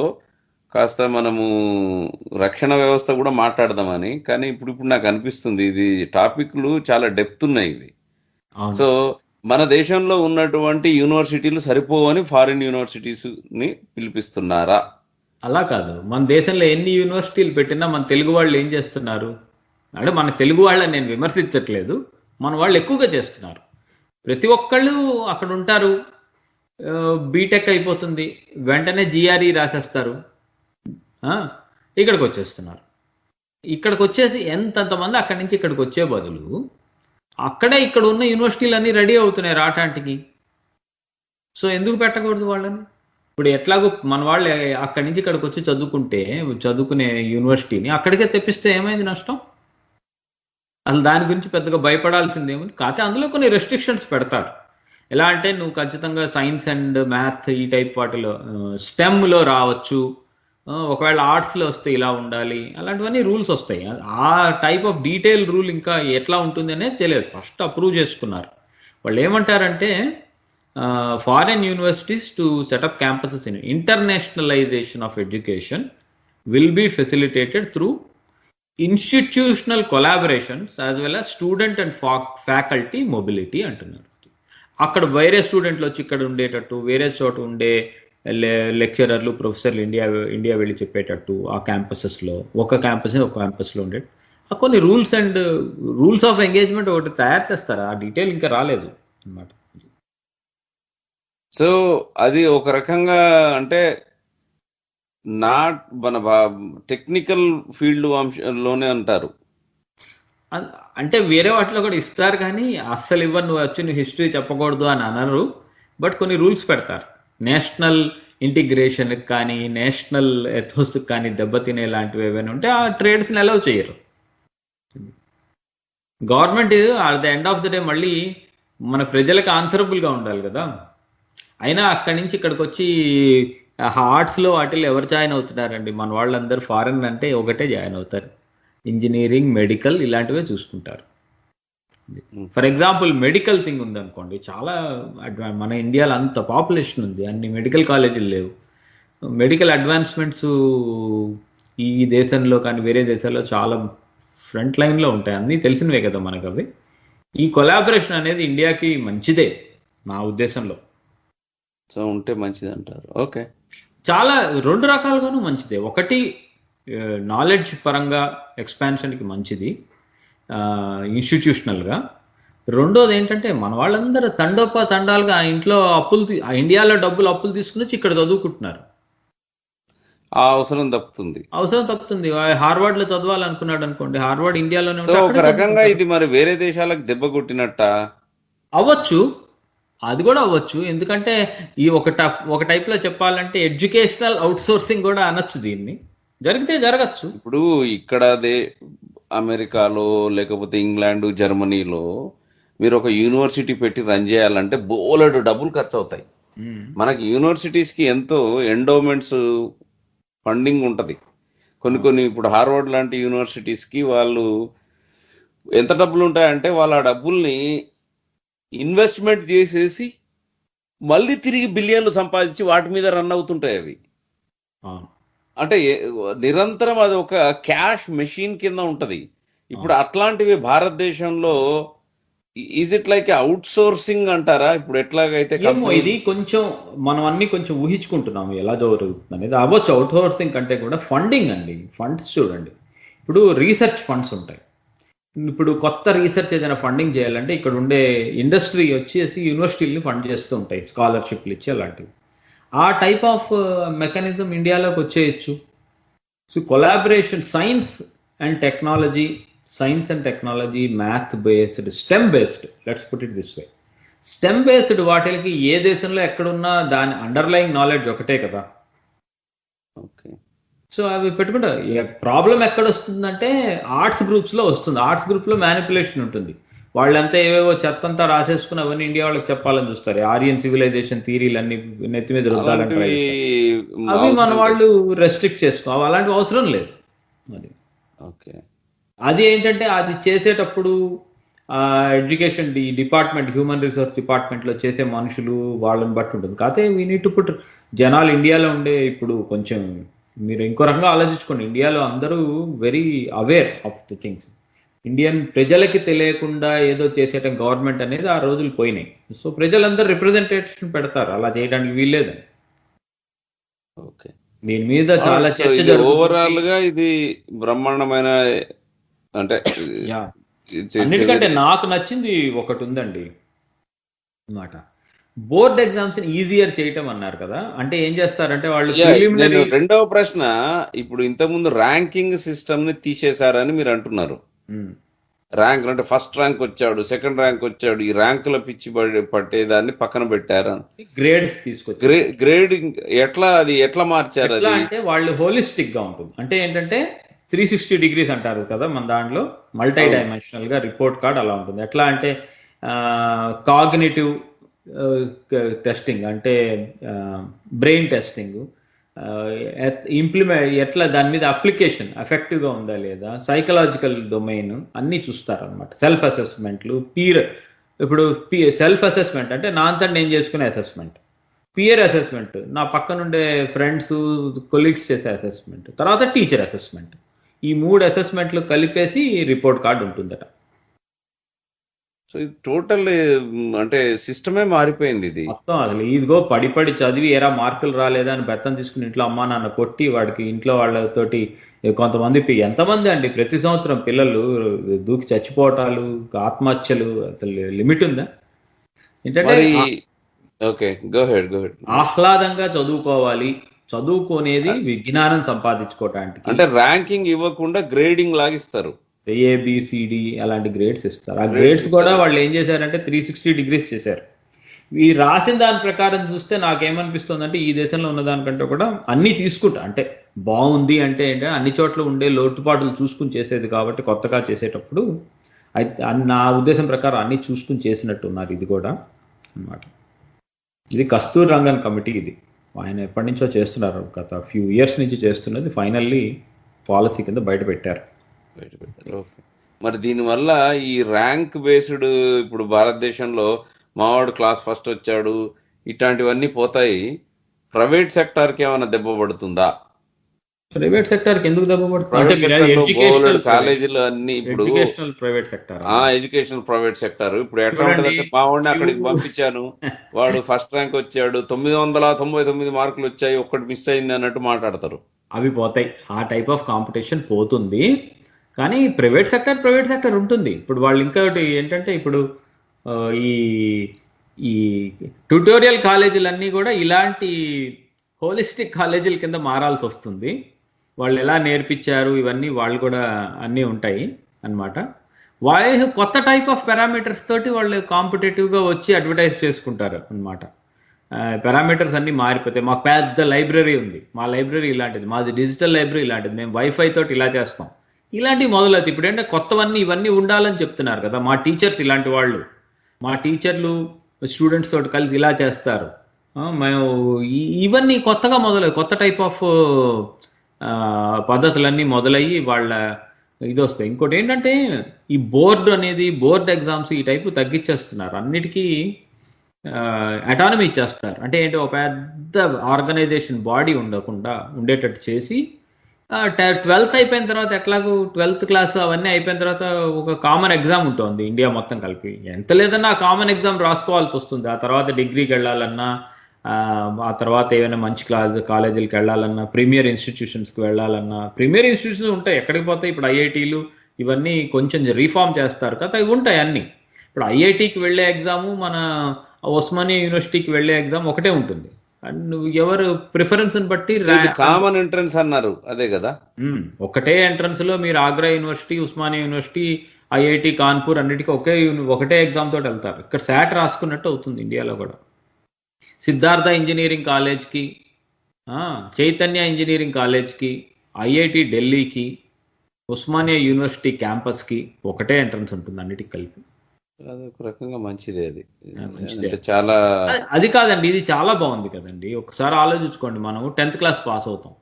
కాస్త మనము రక్షణ వ్యవస్థ కూడా మాట్లాడదామని, కానీ ఇప్పుడు నాకు అనిపిస్తుంది ఇది టాపిక్లు చాలా డెప్త్ ఉన్నాయి ఇవి. సో మన దేశంలో ఉన్నటువంటి యూనివర్సిటీలు సరిపోవని ఫారిన్ యూనివర్సిటీస్ ని పిలిపిస్తున్నారా? అలా కాదు. మన దేశంలో ఎన్ని యూనివర్సిటీలు పెట్టినా మన తెలుగు వాళ్ళు ఏం చేస్తున్నారు అంటే, మన తెలుగు వాళ్ళని నేను విమర్శించట్లేదు, మన వాళ్ళు ఎక్కువగా చేస్తున్నారు. ప్రతి ఒక్కళ్ళు అక్కడ ఉంటారు, బీటెక్ అయిపోతుంది, వెంటనే జిఆర్ఈ రాసేస్తారు, ఇక్కడికి వచ్చేస్తున్నారు. ఇక్కడికి వచ్చేసి ఎంతంతమంది అక్కడి నుంచి ఇక్కడికి వచ్చే బదులు అక్కడే ఇక్కడ ఉన్న యూనివర్సిటీలు అన్నీ రెడీ అవుతున్నాయి రావటానికి. సో ఎందుకు పెట్టకూడదు వాళ్ళని? ఇప్పుడు ఎట్లాగో మన వాళ్ళు అక్కడి నుంచి ఇక్కడికి వచ్చి చదువుకునే యూనివర్సిటీని అక్కడికే తెప్పిస్తే ఏమైంది నష్టం? అసలు దాని గురించి పెద్దగా భయపడాల్సింది ఏముంది? కాకపోతే అందులో కొన్ని రెస్ట్రిక్షన్స్ పెడతారు. ఎలా అంటే నువ్వు ఖచ్చితంగా సైన్స్ అండ్ మ్యాథ్ ఈ టైప్ వాటిలో స్టెమ్లో రావచ్చు, ఒకవేళ ఆర్ట్స్లో వస్తే ఇలా ఉండాలి, అలాంటివన్నీ రూల్స్ వస్తాయి. ఆ టైప్ ఆఫ్ డీటెయిల్ రూల్ ఇంకా ఎట్లా ఉంటుంది అనేది తెలియదు. ఫస్ట్ అప్రూవ్ చేసుకున్నారు. వాళ్ళు ఏమంటారంటే foreign universities to setup campuses in internationalization of education will be facilitated through institutional collaborations as well as student and faculty mobility అంటున్నారు. అక్కడ వేరే స్టూడెంట్లు వచ్చి ఇక్కడ ఉండేటట్టు, వేరే చోట ఉండే లెక్చరర్లు ప్రొఫెసర్లు ఇండియా వెళ్ళి చెప్పేటట్టు ఆ క్యాంపసెస్లో ఒక క్యాంపస్లో ఉండే కొన్ని రూల్స్ ఆఫ్ ఎంగేజ్మెంట్ ఒకటి తయారు చేస్తారు. ఆ డీటెయిల్ ఇంకా రాలేదు అన్నమాట. సో అది ఒక రకంగా అంటే మన టెక్నికల్ ఫీల్డ్ అంశంలోనే అంటారు. అంటే వేరే వాటిలో కూడా ఇస్తారు, కానీ అస్సలు ఇవ్వరు, నువ్వు వచ్చి నువ్వు హిస్టరీ చెప్పకూడదు అని అనరు. బట్ కొన్ని రూల్స్ పెడతారు. నేషనల్ ఇంటిగ్రేషన్కి కానీ నేషనల్ ఎథోస్కి కానీ దెబ్బతినే లాంటివి ఏవైనా ఉంటే ఆ ట్రేడ్స్ని అలౌ చేయరు. Government at the end of the day మళ్ళీ మన ప్రజలకు ఆన్సరబుల్గా ఉండాలి కదా. అయినా అక్కడి నుంచి ఇక్కడికి వచ్చి ఆర్ట్స్లో వాటిల్లో ఎవరు జాయిన్ అవుతున్నారండి? మన వాళ్ళందరూ ఫారెన్ అంటే ఒకటే జాయిన్ అవుతారు, ఇంజనీరింగ్, మెడికల్ ఇలాంటివే చూసుకుంటారు. ఫర్ ఎగ్జాంపుల్ మెడికల్ థింగ్ ఉందనుకోండి, చాలా మన ఇండియాలో అంత పాపులేషన్ ఉంది, అన్ని మెడికల్ కాలేజీలు లేవు. మెడికల్ అడ్వాన్స్మెంట్స్ ఈ దేశంలో కానీ వేరే దేశాల్లో చాలా ఫ్రంట్ లైన్లో ఉంటాయి, అన్నీ తెలిసినవే కదా మనకు అవి. ఈ కొలాబరేషన్ అనేది ఇండియాకి మంచిదే నా ఉద్దేశంలో. సో ఉంటే మంచిది అంటారు. ఓకే, చాలా రెండు రకాలుగాను మంచిదే. ఒకటి నాలెడ్జ్ పరంగా ఎక్స్పాన్షన్కి మంచిది ఇన్స్టిట్యూషనల్గా. రెండోది ఏంటంటే మన వాళ్ళందరూ తండాలుగా ఆ ఇంట్లో ఆ ఇండియాలో అప్పులు తీసుకుని వచ్చి ఇక్కడ చదువుకుంటున్నారు. ఆ అవసరం తప్పుతుంది. హార్వర్డ్ లో చదవాలనుకున్నాడు అనుకోండి, హార్వర్డ్ ఇండియాలోనే సో ఒక రకంగా ఇది మరి వేరే దేశాలకు దెబ్బ కొట్టినట్ట అవ్వచ్చు, అది కూడా అవ్వచ్చు. ఎందుకంటే ఈ ఒక టైప్ లో చెప్పాలంటే ఎడ్యుకేషనల్ అవుట్ సోర్సింగ్ కూడా అనొచ్చు, దీన్ని జరిగితే జరగచ్చు. ఇప్పుడు ఇక్కడ అమెరికాలో లేకపోతే ఇంగ్లాండ్, జర్మనీలో మీరు ఒక యూనివర్సిటీ పెట్టి రన్ చేయాలంటే బోలెడు డబ్బులు ఖర్చు అవుతాయి. మనకి యూనివర్సిటీస్కి ఎంతో ఎండోమెంట్స్ ఫండింగ్ ఉంటుంది. కొన్ని ఇప్పుడు హార్వర్డ్ లాంటి యూనివర్సిటీస్కి వాళ్ళు ఎంత డబ్బులు ఉంటాయంటే వాళ్ళ డబ్బుల్ని ఇన్వెస్ట్మెంట్ చేసేసి మళ్ళీ తిరిగి బిలియన్లు సంపాదించి వాటి మీద రన్ అవుతుంటాయి అవి. అంటే నిరంతరం అది ఒక క్యాష్ మెషిన్ కింద ఉంటది. ఇప్పుడు అట్లాంటివి భారతదేశంలో is it like out sourcing అంటారా? ఇప్పుడు ఎట్లాగైతే ఇది కొంచెం మనం అన్ని కొంచెం ఊహించుకుంటున్నాము ఎలా జరుగుతుంది అనేది. అవ్వచ్చు అవుట్ సోర్సింగ్ కంటే కూడా ఫండింగ్ అండి. ఫండ్స్ చూడండి, ఇప్పుడు రీసెర్చ్ ఫండ్స్ ఉంటాయి. ఇప్పుడు కొత్త రీసెర్చ్ ఏదైనా ఫండింగ్ చేయాలంటే ఇక్కడ ఉండే ఇండస్ట్రీ వచ్చేసి యూనివర్సిటీని ఫండ్ చేస్తూ ఉంటాయి, స్కాలర్షిప్లు ఇచ్చి అలాంటివి. ఆ టైప్ ఆఫ్ మెకానిజం ఇండియాలోకి వచ్చేయచ్చు. So collaboration, science and technology, math based, STEM based, let's put it this way. STEM based వాటికి ఏ దేశంలో ఎక్కడున్నా దాని అండర్లైన్ నాలెడ్జ్ ఒకటే కదా. ఓకే, సో అవి పెట్టుకుంటా. ప్రాబ్లం ఎక్కడ వస్తుందంటే ఆర్ట్స్ గ్రూప్స్లో వస్తుంది. ఆర్ట్స్ గ్రూప్లో మ్యానిపులేషన్ ఉంటుంది. వాళ్ళంతా ఏవేవో చెత్తంతా రాసేసుకుని అవన్నీ ఇండియా వాళ్ళకి చెప్పాలని చూస్తారు. ఆరియన్ సివిలైజేషన్ థియరీలు అన్ని నెత్తి మీద రుద్దాలని ట్రై చేస్తారు. అవి మన వాళ్ళు రెస్ట్రిక్ట్ చేసుకోవాలి, అలాంటివి అవసరం లేదు. అది ఓకే, అది ఏంటంటే అది చేసేటప్పుడు ఎడ్యుకేషన్ డిపార్ట్మెంట్, హ్యూమన్ రిసోర్స్ డిపార్ట్మెంట్లో చేసే మనుషులు వాళ్ళని బట్టి ఉంటుంది. కాకపోతే వీ నీడ్ టు పుట్ జనాలు ఇండియాలో ఉండే, ఇప్పుడు కొంచెం మీరు ఇంకో రకంగా ఆలోచించుకోండి, ఇండియాలో అందరూ very aware of the things. Indian ప్రజలకి తెలియకుండా ఏదో చేసేట గవర్నమెంట్ అనేది ఆ రోజులు పోయినాయి. సో ప్రజలందరూ రిప్రజెంటేషన్ పెడతారు, అలా చేయడానికి వీల్లేదని. ఓకే, దీని మీద చాలా చర్చ జరుగుతుంది. ఓవరాల్ గా ఇది బ్రహ్మాండమైన, అంటే అన్నిటికంటే నాకు నచ్చింది ఒకటి ఉందండి అన్నమాట. బోర్డ్ ఎగ్జామ్స్ ఈజియర్ చేయటం అన్నారు కదా, అంటే ఏం చేస్తారంటే వాళ్ళు రెండవ ప్రశ్న, ఇప్పుడు ఇంతకుముందు ర్యాంకింగ్ సిస్టమ్ ని తీసేశారని మీరు అంటున్నారు. ర్యాంక్ అంటే ఫస్ట్ ర్యాంక్ వచ్చాడు, సెకండ్ ర్యాంక్ వచ్చాడు, ఈ ర్యాంకుల పిచ్చి పట్టేదాన్ని పక్కన పెట్టారు. గ్రేడ్స్ తీసుకొచ్చి గ్రేడింగ్ ఎట్లా మార్చారు? అది అంటే వాళ్ళు హోలిస్టిక్ గా ఉంటుంది. అంటే ఏంటంటే 360 degrees అంటారు కదా మన దాంట్లో, మల్టీ డైమెన్షనల్ గా రిపోర్ట్ కార్డ్ అలా ఉంటుంది. ఎట్లా అంటే కాగ్నిటివ్ టెస్టింగ్ అంటే బ్రెయిన్ టెస్టింగ్, ఎట్లా దాని మీద అప్లికేషన్ ఎఫెక్టివ్గా ఉందా లేదా, సైకలాజికల్ డొమైన్ అన్నీ చూస్తారనమాట. సెల్ఫ్ అసెస్మెంట్లు, ఇప్పుడు సెల్ఫ్ అసెస్మెంట్ అంటే నా అంతా నేను చేసుకునే అసెస్మెంట్, పియర్ అసెస్మెంట్ నా పక్కనుండే ఫ్రెండ్స్ కొలీగ్స్ చేసే అసెస్మెంట్, తర్వాత టీచర్ అసెస్మెంట్. ఈ 3 అసెస్మెంట్లు కలిపేసి రిపోర్ట్ కార్డు ఉంటుందట. సో ఇది టోటల్ అంటే సిస్టమే మారిపోయింది. ఇది మొత్తం అసలు ఇదిగో పడి చదివి ఏరా మార్కులు రాలేదా అని బెత్తం తీసుకుని ఇంట్లో అమ్మా నాన్న కొట్టి వాడికి ఇంట్లో వాళ్ళతోటి కొంతమంది, ఎంతమంది అండి ప్రతి సంవత్సరం పిల్లలు దూకి చచ్చిపోవటాలు, ఆత్మహత్యలు, అసలు లిమిట్ ఉందా? ఏంటంటే ఆహ్లాదంగా చదువుకోవాలి, చదువుకునేది విజ్ఞానం సంపాదించుకోవటానికి. అంటే ర్యాంకింగ్ ఇవ్వకుండా గ్రేడింగ్ లాగిస్తారు, ఏబిసిడి అలాంటి గ్రేడ్స్ ఇస్తారు. ఆ గ్రేడ్స్ కూడా వాళ్ళు ఏం చేశారంటే 360 degrees చేశారు. ఈ రాసిన దాని ప్రకారం చూస్తే నాకేమనిపిస్తుంది అంటే ఈ దేశంలో ఉన్న దానికంటే కూడా అన్నీ తీసుకుంటా, అంటే బాగుంది అంటే అన్ని చోట్ల ఉండే లోటుపాట్లు చూసుకుని చేసేది కాబట్టి కొత్తగా చేసేటప్పుడు అయితే నా ఉద్దేశం ప్రకారం అన్నీ చూసుకుని చేసినట్టున్నారు ఇది కూడా అన్నమాట. ఇది కస్తూరి రంగన్ కమిటీ. ఇది ఆయన ఎప్పటి నుంచో చేస్తున్నారు, గత ఫ్యూ ఇయర్స్ నుంచి చేస్తున్నది. ఫైనల్లీ పాలసీ కింద బయట పెట్టారు. ఓకే. మరి దీనివల్ల ఈ ర్యాంక్ బేస్డ్ ఇప్పుడు భారతదేశంలో మావాడు క్లాస్ ఫస్ట్ వచ్చాడు ఇట్లాంటివన్నీ పోతాయి. ప్రైవేట్ సెక్టార్కి ఏమైనా దెబ్బ పడుతుందా? ప్రైవేట్ సెక్టార్కి ఎందుకు దెబ్బ పడుతుంది? ప్రైవేట్ సెక్టార్లో బోలెడు కాలేజీలు అన్ని ఇప్పుడు educational private sector, education private sector ఇప్పుడు ఎట్లా ఉంటుందంటే మావాడిని అక్కడికి పంపించాను, వాడు ఫస్ట్ ర్యాంక్ వచ్చాడు, 999 మార్కులు వచ్చాయి, ఒక్కటి మిస్ అయింది అన్నట్టు మాట్లాడతారు. అవి పోతాయి. ఆ టైప్ ఆఫ్ కాంపిటీషన్ పోతుంది. కానీ ప్రైవేట్ సెక్టర్ ఉంటుంది. ఇప్పుడు వాళ్ళు ఇంకొకటి ఏంటంటే ఇప్పుడు ఈ ఈ ట్యూటోరియల్ కాలేజీలన్నీ కూడా ఇలాంటి హోలిస్టిక్ కాలేజీల కింద మారాల్సి వస్తుంది. వాళ్ళు ఎలా నేర్పించారు ఇవన్నీ వాళ్ళు కూడా అన్నీ ఉంటాయి అన్నమాట. వాళ్ళు కొత్త టైప్ ఆఫ్ పారామీటర్స్ తోటి వాళ్ళు కాంపిటేటివ్గా వచ్చి అడ్వర్టైజ్ చేసుకుంటారు అన్నమాట. పారామీటర్స్ అన్నీ మారిపోతాయి. మాకు పెద్ద లైబ్రరీ ఉంది, మా లైబ్రరీ ఇలాంటిది, మాది డిజిటల్ లైబ్రరీ ఇలాంటిది, మేము వైఫై తోటి ఇలా చేస్తాం, ఇలాంటివి మొదలవుతాయి. ఇప్పుడు ఏంటంటే కొత్తవన్నీ ఇవన్నీ ఉండాలని చెప్తున్నారు కదా. మా టీచర్స్ ఇలాంటి వాళ్ళు, మా టీచర్లు స్టూడెంట్స్ తోటి కలిసి ఇలా చేస్తారు. మేము ఇవన్నీ కొత్తగా కొత్త టైప్ ఆఫ్ పద్ధతులన్నీ మొదలయ్యి వాళ్ళ ఇది వస్తాయి. ఇంకోటి ఏంటంటే ఈ బోర్డు ఎగ్జామ్స్ ఈ టైపు తగ్గించేస్తున్నారు. అన్నిటికీ అటానమీ ఇచ్చేస్తారు. అంటే ఏంటి, ఒక పెద్ద ఆర్గనైజేషన్ బాడీ ఉండేటట్టు చేసి 12th అయిపోయిన తర్వాత ఎట్లాగూ 12th క్లాస్ అవన్నీ అయిపోయిన తర్వాత ఒక కామన్ ఎగ్జామ్ ఉంటుంది ఇండియా మొత్తం కలిపి. ఎంత లేదన్నా ఆ కామన్ ఎగ్జామ్ రాసుకోవాల్సి వస్తుంది. ఆ తర్వాత డిగ్రీకి వెళ్ళాలన్నా, ఆ తర్వాత ఏమైనా మంచి కాలేజీలకు వెళ్ళాలన్నా, ప్రీమియర్ ఇన్స్టిట్యూషన్స్కి వెళ్ళాలన్నా, ప్రీమియర్ ఇన్స్టిట్యూషన్స్ ఉంటాయి, ఎక్కడికి పోతాయి. ఇప్పుడు ఐఐటీలు ఇవన్నీ కొంచెం రీఫార్మ్ చేస్తారు కదా, ఇవి ఉంటాయి అన్నీ. ఇప్పుడు ఐఐటీకి వెళ్ళే ఎగ్జాము, మన ఉస్మానియా యూనివర్సిటీకి వెళ్ళే ఎగ్జామ్ ఒకటే ఉంటుంది. నువ్వు ఎవరు ప్రిఫరెన్స్ని బట్టి కామన్ ఎంట్రన్స్ అన్నారు, అదే కదా. ఒకటే ఎంట్రన్స్ లో మీరు Agra university, Osmania university, IIT Kanpur అన్నిటికీ ఒకటే ఎగ్జామ్ తోటి వెళ్తారు. ఇక్కడ శాట్ రాసుకున్నట్టు అవుతుంది ఇండియాలో కూడా. సిద్ధార్థ ఇంజనీరింగ్ కాలేజ్కి, చైతన్య ఇంజనీరింగ్ కాలేజ్కి, ఐఐటి ఢిల్లీకి, ఉస్మానియా యూనివర్సిటీ క్యాంపస్కి ఒకటే ఎంట్రన్స్ ఉంటుంది అన్నిటికి కలిపి. అదొక రకంగా మంచిదే. అది చాలా అది కాదండి, ఇది చాలా బాగుంది కదండి. ఒకసారి ఆలోచించుకోండి, మనం 10th క్లాస్ పాస్ అవుతాం,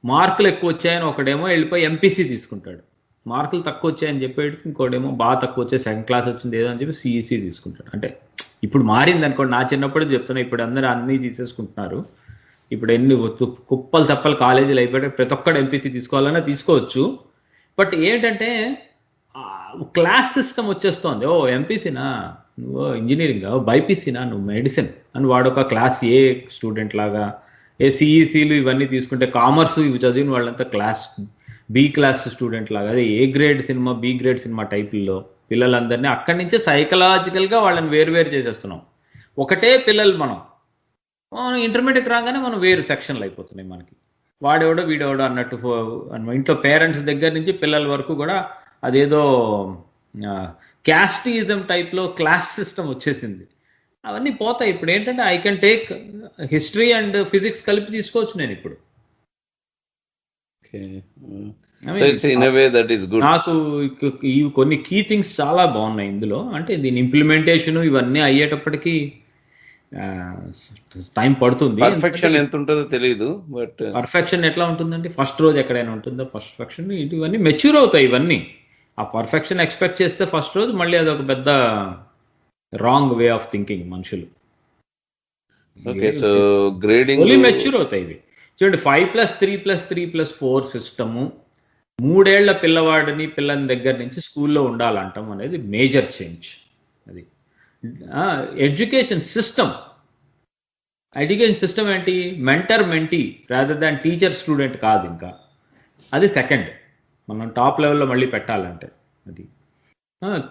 మార్కులు ఎక్కువ వచ్చాయని ఒకడేమో వెళ్ళిపోయి ఎంపీసీ తీసుకుంటాడు, మార్కులు తక్కువ వచ్చాయని చెప్పేది ఇంకోటేమో బాగా తక్కువ వచ్చాయి, 2nd క్లాస్ వచ్చింది ఏదో అని చెప్పి సిఈసీ తీసుకుంటాడు. అంటే ఇప్పుడు మారింది అనుకోండి, నా చిన్నప్పుడు చెప్తున్నా, ఇప్పుడు అందరూ అన్నీ తీసేసుకుంటున్నారు. ఇప్పుడు ఎన్ని కుప్పలు తప్పలు కాలేజీలు అయిపోయాయి, ప్రతి ఒక్కడు ఎంపీసీ తీసుకోవాలన్నా తీసుకోవచ్చు. బట్ ఏంటంటే క్లాస్ సిస్టమ్ వచ్చేస్తోంది. ఎంపీసీనా నువ్వు, ఇంజనీరింగ్, బైపీసీనా నువ్వు, మెడిసిన్ అని వాడొక క్లాస్ ఏ స్టూడెంట్ లాగా, సిఈసీలు ఇవన్నీ తీసుకుంటే కామర్స్ ఇవి చదివిన వాళ్ళంతా క్లాస్ బి క్లాస్ స్టూడెంట్ లాగా, అదే ఏ గ్రేడ్ సినిమా, బి గ్రేడ్ సినిమా టైపుల్లో పిల్లలందరినీ అక్కడి నుంచే సైకలాజికల్గా వాళ్ళని వేరు చేసేస్తున్నాం. ఒకటే పిల్లలు మనం ఇంటర్మీడియట్ రాగానే మనం వేరు సెక్షన్లు అయిపోతున్నాయి మనకి. వాడెవడో వీడెవడో అన్నట్టు ఇంట్లో పేరెంట్స్ దగ్గర నుంచి పిల్లల వరకు కూడా అదేదో క్యాస్టిజం టైప్లో క్లాస్ సిస్టమ్ వచ్చేసింది. అవన్నీ పోతాయి. ఇప్పుడు ఏంటంటే I can take history and physics కలిపి తీసుకోవచ్చు నేను ఇప్పుడు. నాకు ఈ కొన్ని కీ థింగ్స్ చాలా బాగున్నాయి ఇందులో. అంటే దీని ఇంప్లిమెంటేషన్ ఇవన్నీ అయ్యేటప్పటికి టైం పడుతుంది. పర్ఫెక్షన్ ఎంత ఉంటుందో తెలియదు, బట్ పర్ఫెక్షన్ ఎట్లా ఉంటుందండి, ఫస్ట్ రోజు ఎక్కడైనా ఉంటుందో పర్ఫెక్షన్. ఇవన్నీ మెచ్యూర్ అవుతాయి ఇవన్నీ. ఆ పర్ఫెక్షన్ ఎక్స్పెక్ట్ చేస్తే ఫస్ట్ రోజు మళ్ళీ అదొక పెద్ద రాంగ్ వే ఆఫ్ థింకింగ్ మనుషులు. ఓకే, సో గ్రేడింగ్ మెచ్యూర్ అవుతాయి ఇవి. చూడండి, 5+3+3+4 సిస్టము 3 ఏళ్ల పిల్లని దగ్గర నుంచి స్కూల్లో ఉండాలంటాం అనేది మేజర్ చేంజ్. అది ఎడ్యుకేషన్ సిస్టమ్ ఏంటి, mentor mentee rather than teacher student కాదు ఇంకా. అది సెకండ్, మనం టాప్ లెవెల్లో మళ్ళీ పెట్టాలంటే. అది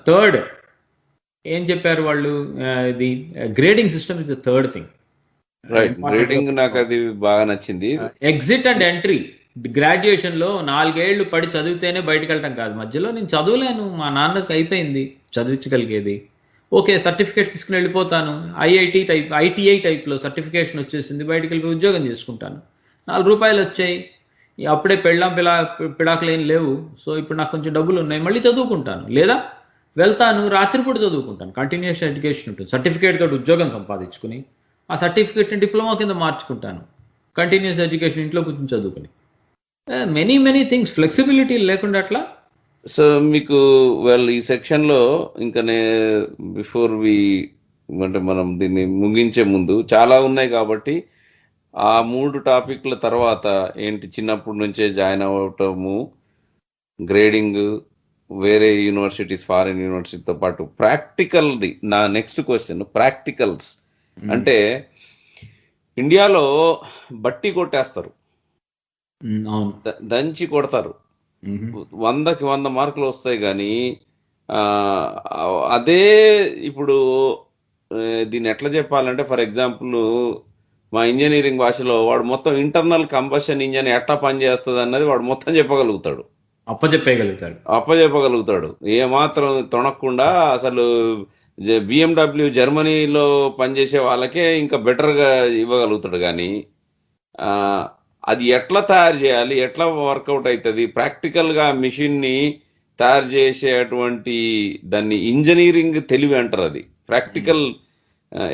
థర్డ్ ఏం చెప్పారు వాళ్ళు, ఇది grading system is the third thing. Grading నాకు అది బాగా నచ్చింది. ఎగ్జిట్ అండ్ ఎంట్రీ, గ్రాడ్యుయేషన్ లో 4 ఏళ్ళు పడి చదివితేనే బయటకు వెళ్ళటం కాదు. మధ్యలో నేను చదువులేను, మా నాన్నకి అయిపోయింది చదివించగలిగేది, ఓకే సర్టిఫికేట్ తీసుకుని వెళ్ళిపోతాను, ఐటీఐ టైప్లో సర్టిఫికేషన్ వచ్చేసింది, బయటకు వెళ్ళి ఉద్యోగం చేసుకుంటాను, 4 రూపాయలు వచ్చాయి, అప్పుడే పిడాకులు ఏం లేవు, సో ఇప్పుడు నాకు కొంచెం డబ్బులు ఉన్నాయి, మళ్ళీ చదువుకుంటాను. లేదా వెళ్తాను, రాత్రిపూట చదువుకుంటాను, కంటిన్యూస్ ఎడ్యుకేషన్ ఉంటుంది, సర్టిఫికేట్ తోటి ఉద్యోగం సంపాదించుకుని ఆ సర్టిఫికేట్ని డిప్లొమా కింద మార్చుకుంటాను, కంటిన్యూస్ ఎడ్యుకేషన్ ఇంట్లో కూర్చొని చదువుకుని. మెనీ థింగ్స్, ఫ్లెక్సిబిలిటీ లేకుండా అట్లా. సో మీకు ఈ సెక్షన్లో ఇంకా బిఫోర్ వి అంటే మనం దీన్ని ముగించే ముందు చాలా ఉన్నాయి కాబట్టి ఆ 3 టాపిక్ల తర్వాత ఏంటి, చిన్నప్పటి నుంచే జాయిన్ అవ్వటము, గ్రేడింగ్, వేరే యూనివర్సిటీస్, ఫారిన్ యూనివర్సిటీతో పాటు ప్రాక్టికల్ది నా నెక్స్ట్ క్వశ్చన్. ప్రాక్టికల్స్ అంటే ఇండియాలో బట్టి కొట్టేస్తారు, అవును, దంచి కొడతారు, 100కి 100 మార్కులు వస్తాయి. కానీ అదే ఇప్పుడు దీన్ని ఎట్లా చెప్పాలంటే, ఫర్ ఎగ్జాంపుల్ మా ఇంజనీరింగ్ భాషలో వాడు మొత్తం ఇంటర్నల్ కంబషన్ ఇంజన్ ఎట్లా పనిచేస్తుంది అన్నది వాడు మొత్తం చెప్పగలుగుతాడు, అప్పచెప్పగలుగుతాడు. ఏమాత్రం తొణక్కుండా. అసలు BMW జర్మనీలో పనిచేసే వాళ్ళకే ఇంకా బెటర్గా ఇవ్వగలుగుతాడు. కానీ అది ఎట్లా తయారు చేయాలి, ఎట్లా వర్కౌట్ అవుతుంది, ప్రాక్టికల్గా మిషన్ని తయారు చేసేటువంటి దాన్ని ఇంజనీరింగ్ తెలివి అంటారు. అది ప్రాక్టికల్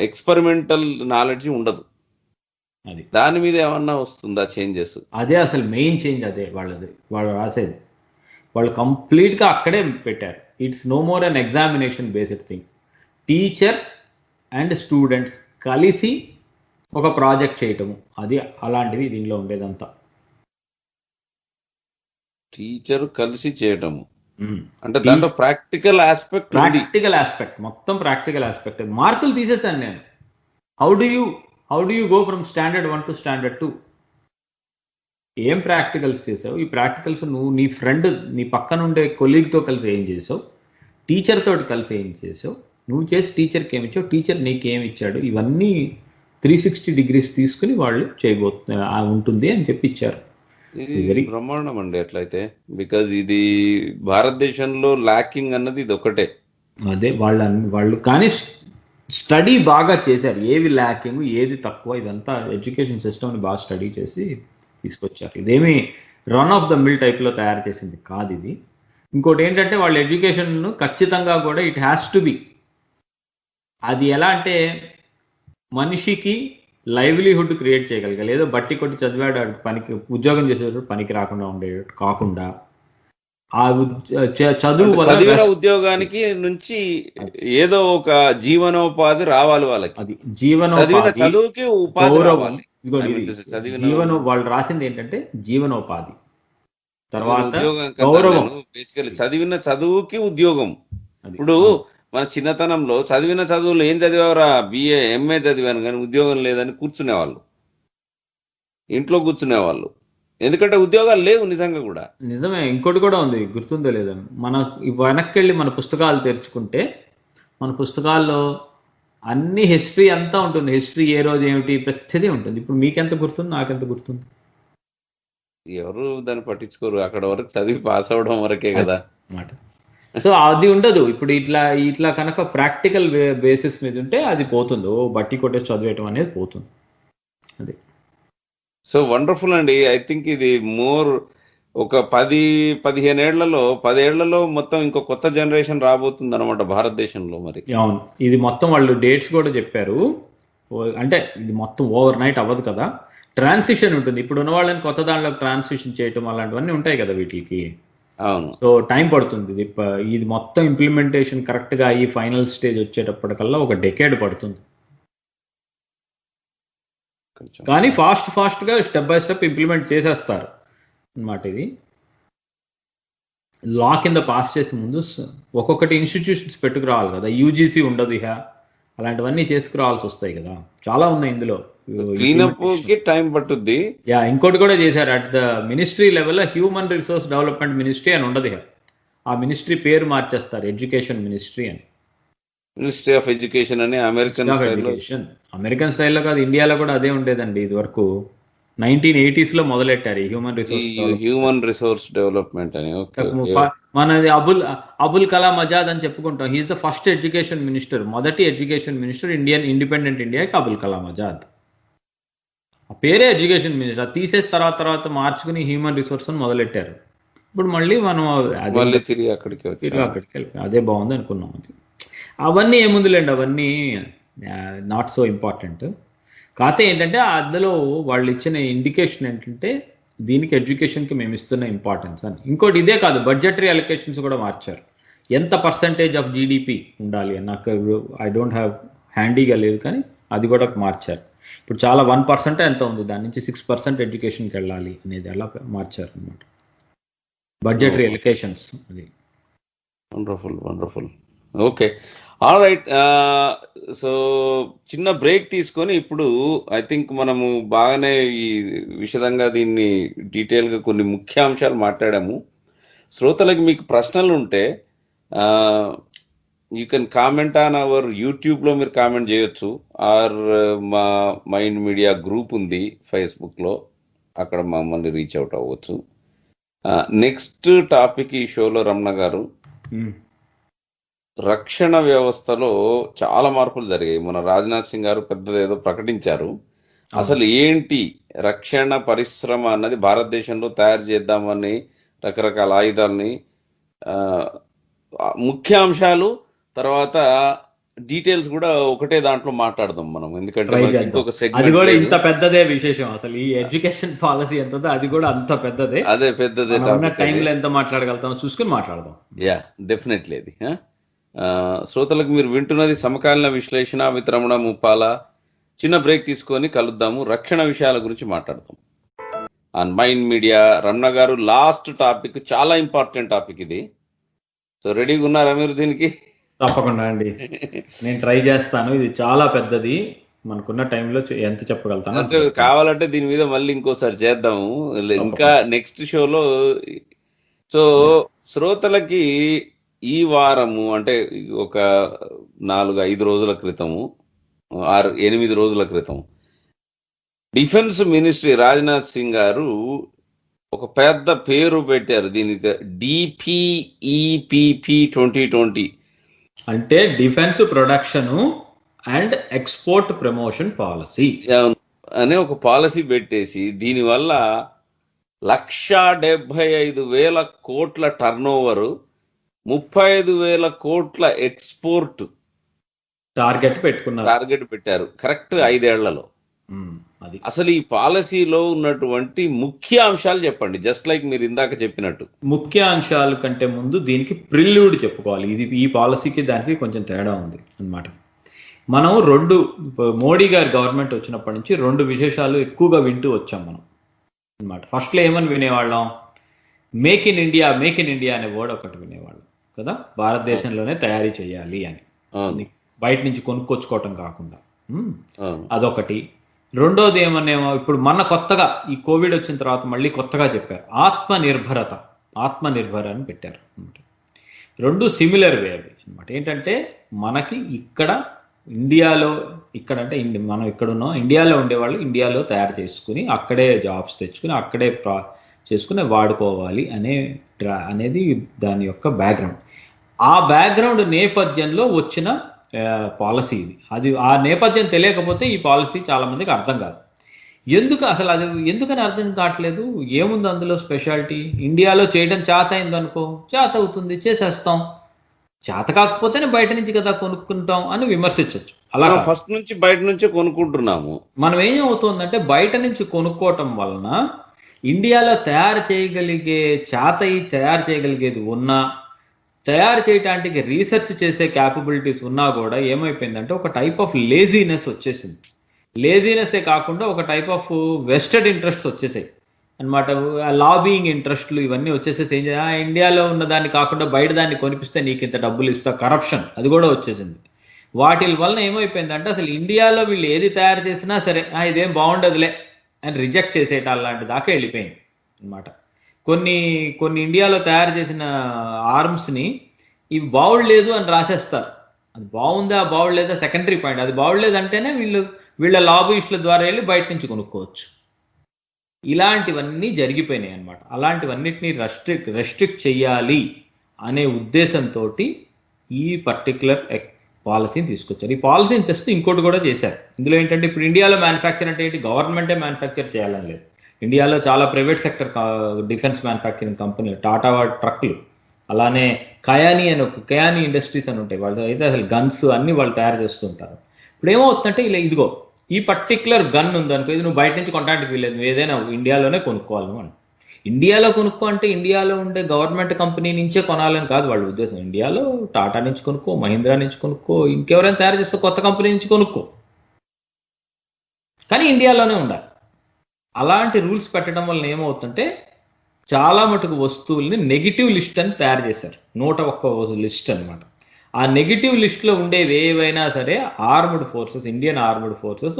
ఎక్స్పెరిమెంటల్ నాలెడ్జ్ ఉండదు. అది దాని మీద ఏమన్నా వస్తుందా చేంజెస్? అదే అసలు మెయిన్ చేంజ్, అదే వాళ్ళు రాసేది. వాళ్ళు కంప్లీట్గా అక్కడే పెట్టారు. It's no more an examination based thing. Teacher and students కలిసి ఒక ప్రాజెక్ట్ చేయటము, అది అలాంటిది దీనిలో ఉండేదంతా. టీచర్ కలిసి చేయటము అంటే దాంట్లో ప్రాక్టికల్ ఆస్పెక్ట్, మొత్తం ప్రాక్టికల్ ఆస్పెక్ట్. మార్కులు తీసేసాను నేను. How do you go from standard 1 to standard 2? ఏం ప్రాక్టికల్స్ చేసావు? ఈ ప్రాక్టికల్స్ నువ్వు నీ ఫ్రెండ్, నీ పక్కన ఉండే కొలీగ్తో కలిసి ఏం చేసావు, టీచర్ తోటి కలిసి ఏం చేసావు, నువ్వు చేసి టీచర్కి ఏమి ఇచ్చావు, టీచర్ నీకు ఏమి ఇచ్చాడు, ఇవన్నీ 360 డిగ్రీస్ తీసుకుని వాళ్ళు ఉంటుంది అని చెప్పి ఇచ్చారు. ఇది బ్రహ్మాండం అండి అట్లయితే. బికాజ్ ఇది భారతదేశంలో ల్యాకింగ్ అన్నది ఇది ఒకటే. అదే వాళ్ళు కానీ స్టడీ బాగా చేశారు, ఏవి ల్యాకింగ్ ఏది తక్కువ, ఇదంతా ఎడ్యుకేషన్ సిస్టమ్ని బాగా స్టడీ చేసి తీసుకొచ్చారు. ఇదేమి రన్ ఆఫ్ ద మిల్ టైప్లో తయారు చేసింది కాదు ఇది. ఇంకోటి ఏంటంటే వాళ్ళ ఎడ్యుకేషన్ ఖచ్చితంగా కూడా ఇట్ హ్యాస్ టు బి, అది ఎలా అంటే మనిషికి లైవ్లీహుడ్ క్రియేట్ చేయగలగాలి. ఏదో బట్టి కొట్టి చదివాడు పనికి, ఉద్యోగం చేసేటప్పుడు పనికి రాకుండా ఉండేటట్టు కాకుండా, ఆ చదివిన ఉద్యోగానికి నుంచి ఏదో ఒక జీవనోపాధి రావాలి వాళ్ళకి. అది చదువుకి ఉపాధి రావాలి. వాళ్ళు రాసింది ఏంటంటే జీవనోపాధి, తర్వాత గౌరవం. బేసికలీ చదివిన చదువుకి ఉద్యోగం. ఇప్పుడు మన చిన్నతనంలో చదివిన చదువులు ఏం చదివారా, BA MA చదివాను కానీ ఉద్యోగం లేదని కూర్చునేవాళ్ళు, ఇంట్లో కూర్చునేవాళ్ళు. ఎందుకంటే ఉద్యోగాలు లేవు నిజంగా కూడా. నిజమే. ఇంకోటి కూడా ఉంది, గుర్తుందో లేదని, మన వెనక్కి వెళ్ళి మన పుస్తకాలు తెరుచుకుంటే మన పుస్తకాల్లో అన్ని హిస్టరీ అంతా ఉంటుంది. హిస్టరీ ఏ రోజు ఏమిటి ప్రతిదీ ఉంటుంది. ఇప్పుడు మీకెంత గుర్తుంది, నాకెంత గుర్తుంది? ఎవరు దాన్ని పట్టించుకోరు. అక్కడ వరకు చదివి పాస్ అవడం వరకే కదా మాట. సో అది ఉండదు. ఇప్పుడు ఇట్లా కనుక ప్రాక్టికల్ బేసిస్ మీద ఉంటే అది పోతుంది. బట్టి కొట్టే చదివేయటం అనేది పోతుంది. అది సో వండర్ఫుల్ అండి. ఐ థింక్ ఇది మోర్ ఒక 10-15 ఏళ్లలో మొత్తం ఇంకో కొత్త జనరేషన్ రాబోతుంది అనమాట భారతదేశంలో. మరి అవును, ఇది మొత్తం వాళ్ళు డేట్స్ కూడా చెప్పారు. అంటే ఇది మొత్తం ఓవర్ నైట్ అవ్వదు కదా, ట్రాన్సిషన్ ఉంటుంది. ఇప్పుడు ఉన్న వాళ్ళని కొత్త దానిలో ట్రాన్సిషన్ చేయటం అలాంటివన్నీ ఉంటాయి కదా వీటికి. అవును. సో టైం పడుతుంది. ఇది మొత్తం ఇంప్లిమెంటేషన్ కరెక్ట్గా ఈ ఫైనల్ స్టేజ్ వచ్చేటప్పటికల్లా ఒక డెకేడ్ పడుతుంది. కానీ ఫాస్ట్గా స్టెప్ బై స్టెప్ ఇంప్లిమెంట్ చేసేస్తారు అన్నమాట. ఇది లా కింద పాస్ చేసే ముందు ఒక్కొక్కటి ఇన్స్టిట్యూషన్స్ పెట్టుకురావాలి కదా, UGC ఉండదు, ఇహ అలాంటివన్నీ చేసుకురావాల్సి వస్తాయి కదా, చాలా ఉన్నాయి ఇందులో. టైం పట్టుద్ది. ఇంకోటి కూడా చేశారు, at the ministry level human resource development ministry అని ఉండదు. ఆ మినిస్ట్రీ పేరు మార్చేస్తారు, ఎడ్యుకేషన్ మినిస్ట్రీ అని. మినిస్ట్రీ ఆఫ్ ఎడ్యుకేషన్ అని అమెరికన్ స్టైల్లో కాదు, ఇండియాలో కూడా అదే ఉండేదండి. ఇది వరకు 1980s మొదలెట్టారు హ్యూమన్ రిసోర్స్ డెవలప్మెంట్ అని. మనది అబుల్ కలాం ఆజాద్ అని చెప్పుకుంటాం. He is the first education minister, మొదటి ఎడ్యుకేషన్ మినిస్టర్ ఇండిపెండెంట్ ఇండియాకి అబుల్ కలాం ఆజాద్. ఆ పేరే ఎడ్యుకేషన్ మినిస్టర్. అది తీసేసి తర్వాత మార్చుకుని హ్యూమన్ రిసోర్స్ అని మొదలెట్టారు. ఇప్పుడు మళ్ళీ మనం మళ్ళీ తిరిగి అక్కడికి వచ్చి అక్కడికి వెళ్ళిపోయి అదే బాగుంది అనుకున్నాం. అది అవన్నీ ఏముందిలేండి, అవన్నీ నాట్ సో ఇంపార్టెంట్. కాకపోతే ఏంటంటే అందులో వాళ్ళు ఇచ్చిన ఇండికేషన్ ఏంటంటే దీనికి ఎడ్యుకేషన్కి మేము ఇస్తున్న ఇంపార్టెన్స్ అని. ఇంకోటి ఇదే కాదు, బడ్జెటరీ అలొకేషన్స్ కూడా మార్చారు. ఎంత పర్సంటేజ్ ఆఫ్ జీడిపి ఉండాలి అని నాకు ఐ డోంట్ హ్యావ్ హ్యాండీగా లేదు, కానీ అది కూడా మార్చారు. ఇప్పుడు చాలా 1% ఎంత ఉంది, దాని నుంచి 6% ఎడ్యుకేషన్కి వెళ్ళాలి అనేది అలా మార్చారు అనమాట బడ్జెటరీ అలొకేషన్స్. అది wonderful. Okay, all right. So చిన్న బ్రేక్ తీసుకొని ఇప్పుడు ఐ థింక్ మనము బాగానే ఈ విషదంగా దీన్ని డీటెయిల్గా కొన్ని ముఖ్యాంశాలు మాట్లాడాము. శ్రోతలకు మీకు ప్రశ్నలు ఉంటే you can comment on hour యూట్యూబ్లో మీరు కామెంట్ చేయొచ్చు, ఆర్ మా మైండ్ మీడియా గ్రూప్ ఉంది ఫేస్బుక్లో, అక్కడ మమ్మల్ని రీచ్ అవుట్ అవ్వచ్చు. నెక్స్ట్ టాపిక్ ఈ షోలో రమణ గారు, రక్షణ వ్యవస్థలో చాలా మార్పులు జరిగాయి. మన రాజ్నాథ్ సింగ్ గారు పెద్దదేదో ప్రకటించారు. అసలు ఏంటి రక్షణ పరిశ్రమ అన్నది, భారతదేశంలో తయారు చేద్దామని రకరకాల ఆయుధాలని, ముఖ్యాంశాలు, తర్వాత డీటెయిల్స్ కూడా ఒకటే దాంట్లో మాట్లాడదాం మనం, ఎందుకంటే ఇంకొక అది కూడా ఇంత పెద్దదే విశేషం. అసలు ఈ ఎడ్యుకేషన్ పాలసీ ఎంత, అది కూడా అంత పెద్దదే. అదే పెద్దదే. టైంలో ఎంత మాట్లాడగలుగుతామో చూసుకుని మాట్లాడదాం. Yeah, definitely. అది శ్రోతలకు మీరు వింటున్నది సమకాలీన విశ్లేషణ విత్ రమణ ముప్పాల. చిన్న బ్రేక్ తీసుకొని కలుద్దాము, రక్షణ విషయాల గురించి మాట్లాడతాం on mind media. Ramana garu, last topic చాలా ఇంపార్టెంట్ టాపిక్ ఇది. సో రెడీగా ఉన్నారా మీరు దీనికి? తప్పకుండా అండి, నేను ట్రై చేస్తాను. ఇది చాలా పెద్దది, మనకున్న టైంలో ఎంత చెప్పగలుగుతాను. అంటే కావాలంటే దీని మీద మళ్ళీ ఇంకోసారి చేద్దాము, ఇంకా నెక్స్ట్ షోలో. సో శ్రోతలకి ఈ వారము అంటే ఒక 4-5 రోజుల క్రితము, 6-8 రోజుల క్రితం డిఫెన్స్ మినిస్ట్రీ రాజ్నాథ్ సింగ్ గారు ఒక పెద్ద పేరు పెట్టారు. దీని DPEPP 2020 అంటే defence production and export promotion policy అనే ఒక పాలసీ పెట్టేసి దీనివల్ల 1,75,000 కోట్ల టర్నోవరు, 35,000 కోట్ల ఎక్స్పోర్ట్ టార్గెట్ పెట్టారు కరెక్ట్ 5 ఏళ్లలో. అది అసలు ఈ పాలసీలో ఉన్నటువంటి ముఖ్య అంశాలు చెప్పండి, జస్ట్ లైక్ మీరు ఇందాక చెప్పినట్టు. ముఖ్య అంశాల కంటే ముందు దీనికి ప్రిల్యూడ్ చెప్పుకోవాలి. ఇది ఈ పాలసీకి దానికి కొంచెం తేడా ఉంది అన్నమాట. మనం మోడీ గారి గవర్నమెంట్ వచ్చినప్పటి నుంచి 2 విశేషాలు ఎక్కువగా వింటూ వచ్చాం మనం అన్నమాట. ఫస్ట్లో ఏమని వినేవాళ్ళం, మేక్ ఇన్ ఇండియా అనే వర్డ్ ఒకటి వినేవాళ్ళం కదా, భారతదేశంలోనే తయారీ చేయాలి అని, బయట నుంచి కొనుక్కొచ్చుకోవటం కాకుండా. అదొకటి. రెండోది ఏమనేమో, ఇప్పుడు మన కొత్తగా ఈ కోవిడ్ వచ్చిన తర్వాత మళ్ళీ కొత్తగా చెప్పారు, ఆత్మనిర్భర అని పెట్టారు అనమాట. 2 సిమిలర్ వే అవి అనమాట. ఏంటంటే మనకి ఇండియాలో అంటే మనం ఇక్కడున్నాం, ఇండియాలో ఉండేవాళ్ళు ఇండియాలో తయారు చేసుకుని అక్కడే జాబ్స్ తెచ్చుకుని అక్కడే చేసుకుని వాడుకోవాలి అనేది దాని యొక్క బ్యాక్గ్రౌండ్. ఆ బ్యాక్గ్రౌండ్ నేపథ్యంలో వచ్చిన పాలసీ ఇది. అది ఆ నేపథ్యం తెలియకపోతే ఈ పాలసీ చాలా మందికి అర్థం కాదు. ఎందుకని అర్థం కావట్లేదు, ఏముంది అందులో స్పెషాలిటీ? ఇండియాలో చేయడం చేత అయిందనుకో, చేత అవుతుంది, చేసేస్తాం. చేత కాకపోతేనే బయట నుంచి కదా కొనుక్కుంటాం అని విమర్శించవచ్చు. అలా ఫస్ట్ నుంచి బయట నుంచే కొనుక్కుంటున్నాము. మనం ఏమవుతుందంటే బయట నుంచి కొనుక్కోవటం వలన ఇండియాలో తయారు చేయగలిగేది ఉన్నా, తయారు చేయడానికి రీసెర్చ్ చేసే క్యాపబిలిటీస్ ఉన్నా కూడా ఏమైపోయిందంటే ఒక టైప్ ఆఫ్ లేజీనెస్ వచ్చేసింది. లేజీనెస్సే కాకుండా ఒక టైప్ ఆఫ్ వెస్టెడ్ ఇంట్రెస్ట్స్ వచ్చేసాయి అనమాట. లాబింగ్ ఇంట్రెస్ట్లు ఇవన్నీ వచ్చేసేసి ఏం చేయాలి, ఇండియాలో ఉన్న దాన్ని కాకుండా బయట దాన్ని కొనిపిస్తే నీకు ఇంత డబ్బులు ఇస్తా, కరప్షన్ అది కూడా వచ్చేసింది. వాటి వలన ఏమైపోయిందంటే అసలు ఇండియాలో వీళ్ళు ఏది తయారు చేసినా సరే ఇదేం బాగుండదులే అని రిజెక్ట్ చేసేయటం లాంటి దాకా వెళ్ళిపోయింది అనమాట. కొన్ని ఇండియాలో తయారు చేసిన ఆర్మ్స్ని ఇవి బాగులేదు అని రాసేస్తారు. అది బాగుందా బాగులేదా సెకండరీ పాయింట్. అది బాగులేదంటేనే వీళ్ళ లాబీయిస్టుల ద్వారా వెళ్ళి బయట నుంచి కొనుక్కోవచ్చు. ఇలాంటివన్నీ జరిగిపోయినాయి అనమాట. అలాంటివన్నిటిని రెస్ట్రిక్ట్ చెయ్యాలి అనే ఉద్దేశంతో ఈ పర్టికులర్ పాలసీని తీసుకొచ్చారు. ఈ పాలసీని తెస్తూ ఇంకోటి కూడా చేశారు. ఇందులో ఏంటంటే ఇప్పుడు ఇండియాలో మ్యానుఫ్యాక్చర్ అంటే ఏంటి, గవర్నమెంటే మ్యానుఫ్యాక్చర్ చేయాలని లేదు, ఇండియాలో చాలా private sector defence manufacturing company, Tata ట్రక్లు, అలానే కయానీ ఇండస్ట్రీస్ అని ఉంటాయి. వాళ్ళు అయితే అసలు గన్స్ అన్ని వాళ్ళు తయారు చేస్తుంటారు. ఇప్పుడు ఏమవుతుందంటే ఇలా ఇదిగో ఈ పర్టిక్యులర్ గన్ ఉందనుకో, ఇది నువ్వు బయట నుంచి కొనడానికి వీలేదు, నువ్వు ఏదైనా ఇండియాలోనే కొనుక్కోవాలి అని. ఇండియాలో కొనుక్కో అంటే ఇండియాలో ఉండే గవర్నమెంట్ కంపెనీ నుంచే కొనాలని కాదు వాళ్ళ ఉద్దేశం. ఇండియాలో టాటా నుంచి కొనుక్కో, మహీంద్రా నుంచి కొనుక్కో, ఇంకెవరైనా తయారు చేస్తే కొత్త కంపెనీ నుంచి కొనుక్కో, కానీ ఇండియాలోనే ఉండాలి. అలాంటి రూల్స్ పెట్టడం వల్ల ఏమవుతుందంటే చాలా మటుకు వస్తువుల్ని నెగిటివ్ లిస్ట్ అని తయారు చేశారు. 101 లిస్ట్ అనమాట. ఆ నెగిటివ్ లిస్ట్లో ఉండేవి ఏవైనా సరే armed forces, Indian armed forces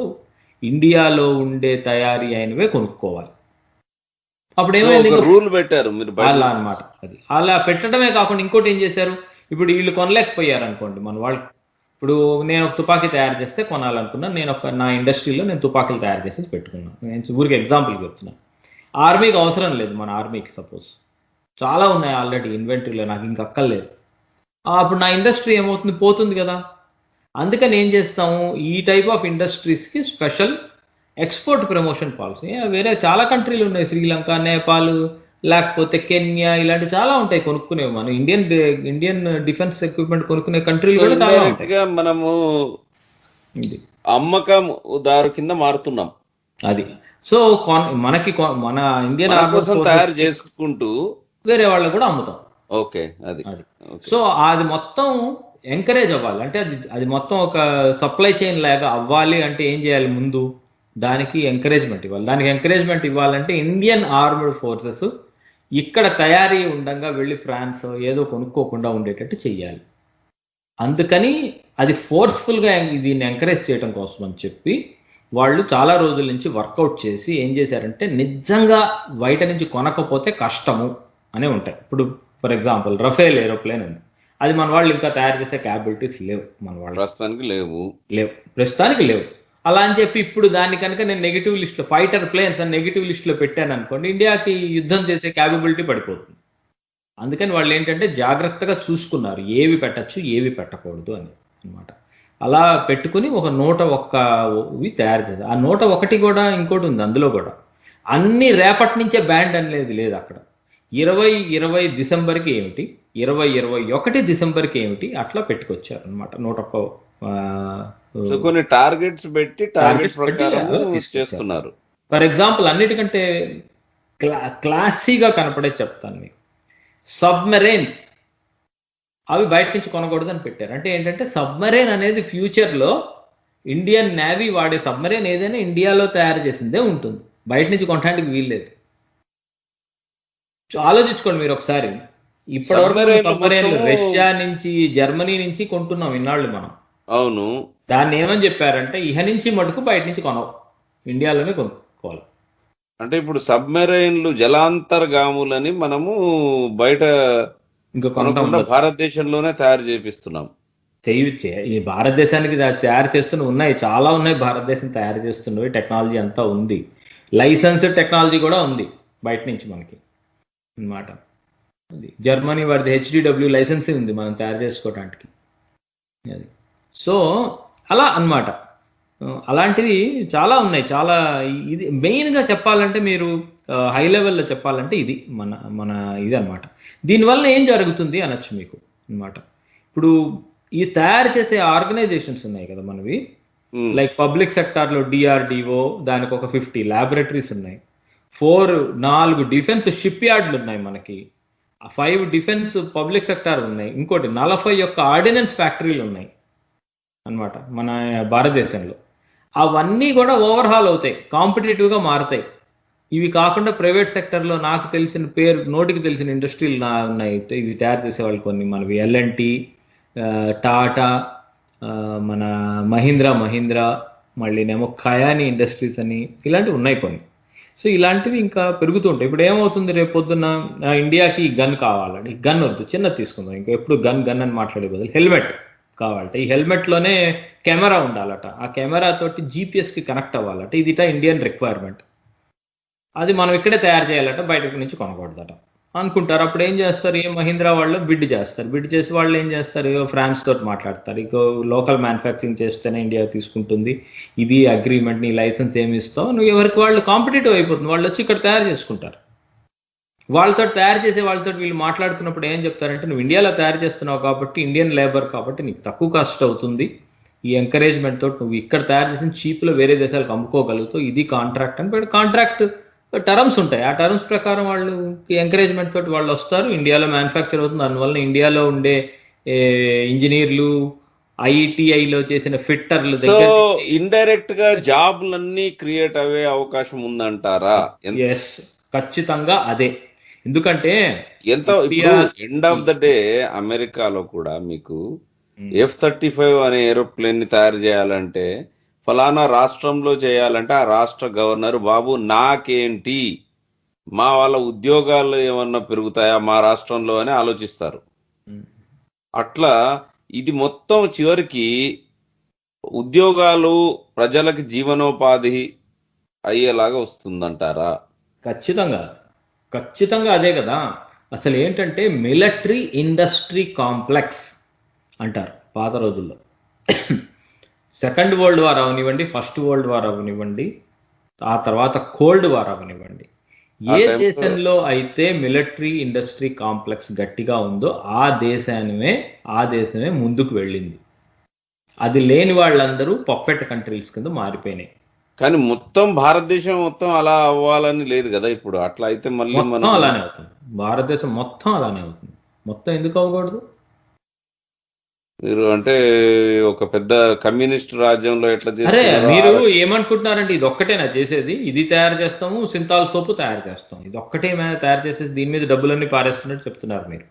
ఇండియాలో ఉండే తయారీ అయినవే కొనుక్కోవాలి. అప్పుడు ఏమైంది, రూల్ పెట్టారు మీరు అలా అనమాట. అది అలా పెట్టడమే కాకుండా ఇంకోటి ఏం చేశారు, ఇప్పుడు వీళ్ళు కొనలేకపోయారు అనుకోండి, మన వాళ్ళు. ఇప్పుడు నేను ఒక తుపాకీ తయారు చేస్తే కొనాలనుకున్నా, నేను నా ఇండస్ట్రీలో నేను తుపాకీలు తయారు చేసి పెట్టుకున్నాను. నేను ఊరికి ఎగ్జాంపుల్ చెప్తున్నాను. ఆర్మీకి అవసరం లేదు, మన ఆర్మీకి సపోజ్ చాలా ఉన్నాయి ఆల్రెడీ ఇన్వెంటరీలో, నాకు ఇంక అక్కర్లేదు. అప్పుడు నా ఇండస్ట్రీ ఏమవుతుంది, పోతుంది కదా. అందుకని ఏం చేస్తాము, ఈ టైప్ ఆఫ్ ఇండస్ట్రీస్కి స్పెషల్ ఎక్స్పోర్ట్ ప్రమోషన్ పాలసీ. వేరే చాలా కంట్రీలు ఉన్నాయి, శ్రీలంక, నేపాల్, లేకపోతే కెన్యా, ఇలాంటి చాలా ఉంటాయి కొనుక్కునేవి. మనం ఇండియన్ డిఫెన్స్ ఎక్విప్మెంట్ కొనుక్కునే కంట్రీలు కూడా చాలా ఉంటాయి. మనము అమ్మకందారు కింద మారుతున్నాం. అది సో మనకి మన ఇండియన్ తయారు చేసుకుంటూ వేరే వాళ్ళకు కూడా అమ్ముతాం. ఓకే, అది సో అది మొత్తం ఎంకరేజ్ అవ్వాలి అంటే అది మొత్తం ఒక సప్లై చైన్ లాగా అవ్వాలి అంటే ఏం చేయాలి, ముందు దానికి ఎంకరేజ్మెంట్ ఇవ్వాలి. దానికి ఎంకరేజ్మెంట్ ఇవ్వాలంటే ఇండియన్ ఆర్మ్డ్ ఫోర్సెస్ ఇక్కడ తయారీ ఉండగా వెళ్ళి ఫ్రాన్స్ ఏదో కొనుక్కోకుండా ఉండేటట్టు చెయ్యాలి. అందుకని అది ఫోర్స్ఫుల్గా దీన్ని ఎంకరేజ్ చేయడం కోసం అని చెప్పి వాళ్ళు చాలా రోజుల నుంచి వర్కౌట్ చేసి ఏం చేశారంటే నిజంగా బయట నుంచి కొనకపోతే కష్టము అనే ఉంటాయి. ఇప్పుడు ఫర్ ఎగ్జాంపుల్ రఫేల్ ఏరోప్లేన్ ఉంది, అది మన వాళ్ళు ఇంకా తయారు చేసే క్యాపబిలిటీస్ లేవు, మన వాళ్ళు ప్రస్తుతానికి లేవు. అలా అని చెప్పి ఇప్పుడు దాన్ని కనుక నేను నెగిటివ్ లిస్ట్లో ఫైటర్ ప్లేన్స్ అని నెగిటివ్ లిస్ట్లో పెట్టాను అనుకోండి, ఇండియాకి యుద్ధం చేసే క్యాపబిలిటీ పడిపోతుంది. అందుకని వాళ్ళు ఏంటంటే జాగ్రత్తగా చూసుకున్నారు ఏవి పెట్టచ్చు ఏవి పెట్టకూడదు అని అనమాట. అలా పెట్టుకుని ఒక 101 తయారు చేశారు. ఆ 101 కూడా ఇంకోటి ఉంది, అందులో కూడా అన్ని రేపటి నుంచే బ్యాండ్ అనేది లేదు. అక్కడ 2020 డిసెంబర్కి ఏమిటి, 2021 డిసెంబర్కి ఏమిటి, అట్లా పెట్టుకొచ్చారు అనమాట. 101 కొన్ని టార్గెట్స్ పెట్టి చేస్తున్నారు. ఫర్ ఎగ్జాంపుల్ అన్నిటికంటే క్లాసీగా కనపడే చెప్తాను మీకు, సబ్మెరైన్స్ అవి బయట నుంచి కొనకూడదు అని పెట్టారు. అంటే ఏంటంటే సబ్మెరైన్ అనేది ఫ్యూచర్లో ఇండియన్ నేవీ వాడే సబ్మెరైన్ ఏదైనా ఇండియాలో తయారు చేసిందే ఉంటుంది, బయట నుంచి కొనడానికి వీల్లేదు. ఆలోచించుకోండి మీరు ఒకసారి, ఇప్పటివరకు సబ్మెరైన్లు రష్యా నుంచి జర్మనీ నుంచి కొంటున్నాం ఇన్నాళ్ళు మనం. అవును, దాన్ని ఏమని చెప్పారంటే ఇహ నుంచి మటుకు బయట నుంచి కొనవు, ఇండియాలోనే కొనుక్కోవాలి. అంటే ఇప్పుడు సబ్మెరైన్లు జలాంతర్గాములని మనము బయట ఇంకా కొనకుండా భారతదేశంలోనే తయారు చేపిస్తున్నాం. ఈ భారతదేశానికి తయారు చేస్తున్న ఉన్నాయి, చాలా ఉన్నాయి భారతదేశం తయారు చేస్తున్నవి. టెక్నాలజీ అంతా ఉంది, లైసెన్స్డ్ టెక్నాలజీ కూడా ఉంది బయట నుంచి మనకి అన్నమాట. జర్మనీ వాడిది HDW లైసెన్సీ ఉంది మనం తయారు చేసుకోవడానికి. అది సో అలా అన్నమాట. అలాంటివి చాలా ఉన్నాయి, చాలా. ఇది మెయిన్గా చెప్పాలంటే మీరు హై లెవెల్లో చెప్పాలంటే ఇది మన ఇది అనమాట. దీనివల్ల ఏం జరుగుతుంది అనొచ్చు మీకు అనమాట. ఇప్పుడు ఈ తయారు చేసే ఆర్గనైజేషన్స్ ఉన్నాయి కదా మనవి, లైక్ పబ్లిక్ సెక్టార్లో DRDO, దానికి ఒక 50 ల్యాబొరేటరీస్ ఉన్నాయి, 4 డిఫెన్స్ షిప్ యార్డ్లు ఉన్నాయి మనకి, 5 డిఫెన్స్ పబ్లిక్ సెక్టార్ ఉన్నాయి, ఇంకోటి 41 ఆర్డినెన్స్ ఫ్యాక్టరీలు ఉన్నాయి అన్నమాట మన భారతదేశంలో. అవన్నీ కూడా ఓవర్హాల్ అవుతాయి, కాంపిటేటివ్గా మారుతాయి. ఇవి కాకుండా ప్రైవేట్ సెక్టర్లో నాకు తెలిసిన నోటికి తెలిసిన ఇండస్ట్రీలు ఉన్నాయి, ఇవి తయారు చేసేవాళ్ళు కొన్ని మనవి L&T, టాటా, మన మహీంద్రా, మళ్ళీనేమో కయానీ ఇండస్ట్రీస్ అని ఇలాంటివి ఉన్నాయి కొన్ని. సో ఇలాంటివి ఇంకా పెరుగుతూ ఉంటాయి. ఇప్పుడు ఏమవుతుంది, రేపు పొద్దున్న ఇండియాకి గన్ కావాలండి, గన్ వద్దు చిన్నది తీసుకుందాం, ఇంకా ఎప్పుడు గన్ అని మాట్లాడే బదులు హెల్మెట్ కావాలట. ఈ హెల్మెట్లోనే కెమెరా ఉండాలట, ఆ కెమెరా తోటి GPS-కి కనెక్ట్ అవ్వాలట. ఇది ఇండియన్ రిక్వైర్మెంట్. అది మనం ఇక్కడే తయారు చేయాలట, బయట నుంచి కొనకూడదట. అనుకుంటారు. అప్పుడు ఏం చేస్తారు, ఏ మహీంద్రా వాళ్ళు బిడ్ చేస్తారు. బిడ్ చేసి వాళ్ళు ఏం చేస్తారు, ఇగో ఫ్రాన్స్ తోటి మాట్లాడతారు, ఇగో లోకల్ మ్యానుఫ్యాక్చరింగ్ చేస్తేనే ఇండియా తీసుకుంటుంది, ఇది అగ్రిమెంట్, నీ లైసెన్స్ ఏమి ఇస్తావు, నువ్వు ఎవరికి వాళ్ళు కాంపిటేటివ్ అయిపోతుంది, వాళ్ళు వచ్చి ఇక్కడ తయారు చేసుకుంటారు. వాళ్ళతో తయారు చేసే వాళ్ళతో వీళ్ళు మాట్లాడుకున్నప్పుడు ఏం చెప్తారంటే, నువ్వు ఇండియాలో తయారు చేస్తున్నావు కాబట్టి, ఇండియన్ లేబర్ కాబట్టి నీకు తక్కువ కాస్ట్ అవుతుంది, ఈ ఎంకరేజ్మెంట్ తోటి నువ్వు ఇక్కడ తయారు చేసిన చీప్లో వేరే దేశాలకు అమ్ముకోగలుగుతావు, ఇది కాంట్రాక్ట్ అని కాంట్రాక్ట్ టర్మ్స్ ఉంటాయి. ఆ టర్మ్స్ ప్రకారం వాళ్ళు ఎంకరేజ్మెంట్ తోటి వాళ్ళు వస్తారు, ఇండియాలో మ్యానుఫ్యాక్చర్ అవుతుంది. అందువల్ల ఇండియాలో ఉండే ఇంజనీర్లు, ఐటీఐలో చేసిన ఫిట్టర్లు సో దగ్గర ఇండైరెక్ట్ గా జాబ్లన్నీ క్రియేట్ అయ్యే అవకాశం ఉందంటారా? ఎస్, ఖచ్చితంగా అదే. ఎందుకంటే ఎంత ఇప్పుడు ఎండ్ ఆఫ్ ద డే అమెరికాలో కూడా మీకు F-35 అనే ఏరోప్లేన్ ని తయారు చేయాలంటే, ఫలానా రాష్ట్రంలో చేయాలంటే ఆ రాష్ట్ర గవర్నర్ బాబు నాకేంటి, మా వాళ్ళ ఉద్యోగాలు ఏమన్నా పెరుగుతాయా మా రాష్ట్రంలో అని ఆలోచిస్తారు. అట్లా ఇది మొత్తం చివరికి ఉద్యోగాలు ప్రజలకి జీవనోపాధి అయ్యేలాగా వస్తుందంటారా? ఖచ్చితంగా, ఖచ్చితంగా అదే కదా. అసలు ఏంటంటే మిలిటరీ ఇండస్ట్రీ కాంప్లెక్స్ అంటారు పాత రోజుల్లో. సెకండ్ వరల్డ్ వార్ అవనివ్వండి, ఫస్ట్ వరల్డ్ వార్ అవనివ్వండి, ఆ తర్వాత కోల్డ్ వార్ అవనివ్వండి, ఏ దేశంలో అయితే మిలిటరీ ఇండస్ట్రీ కాంప్లెక్స్ గట్టిగా ఉందో ఆ దేశమే ముందుకు వెళ్ళింది. అది లేని వాళ్ళందరూ పప్పెట్ కంట్రీస్ కింద మారిపోయినాయి. కానీ మొత్తం భారతదేశం మొత్తం అలా అవ్వాలని లేదు కదా ఇప్పుడు. అట్లా అయితే మళ్ళీ మొత్తం అలానే అవుతుంది, భారతదేశం మొత్తం అలానే అవుతుంది. మొత్తం ఎందుకు అవ్వకూడదు? మీరు అంటే ఒక పెద్ద కమ్యూనిస్ట్ రాజ్యంలో ఎట్లా అరే చేస్తున్నారో మీరు ఏమనుకుంటున్నారంటే ఇది ఒక్కటేనా చేసేది, ఇది తయారు చేస్తాము, సింతాల్ సోపు తయారు చేస్తాం, ఇది ఒక్కటే తయారు చేసేసి దీని మీద డబ్బులన్నీ పారేస్తున్నట్టు చెప్తున్నారు మీరు.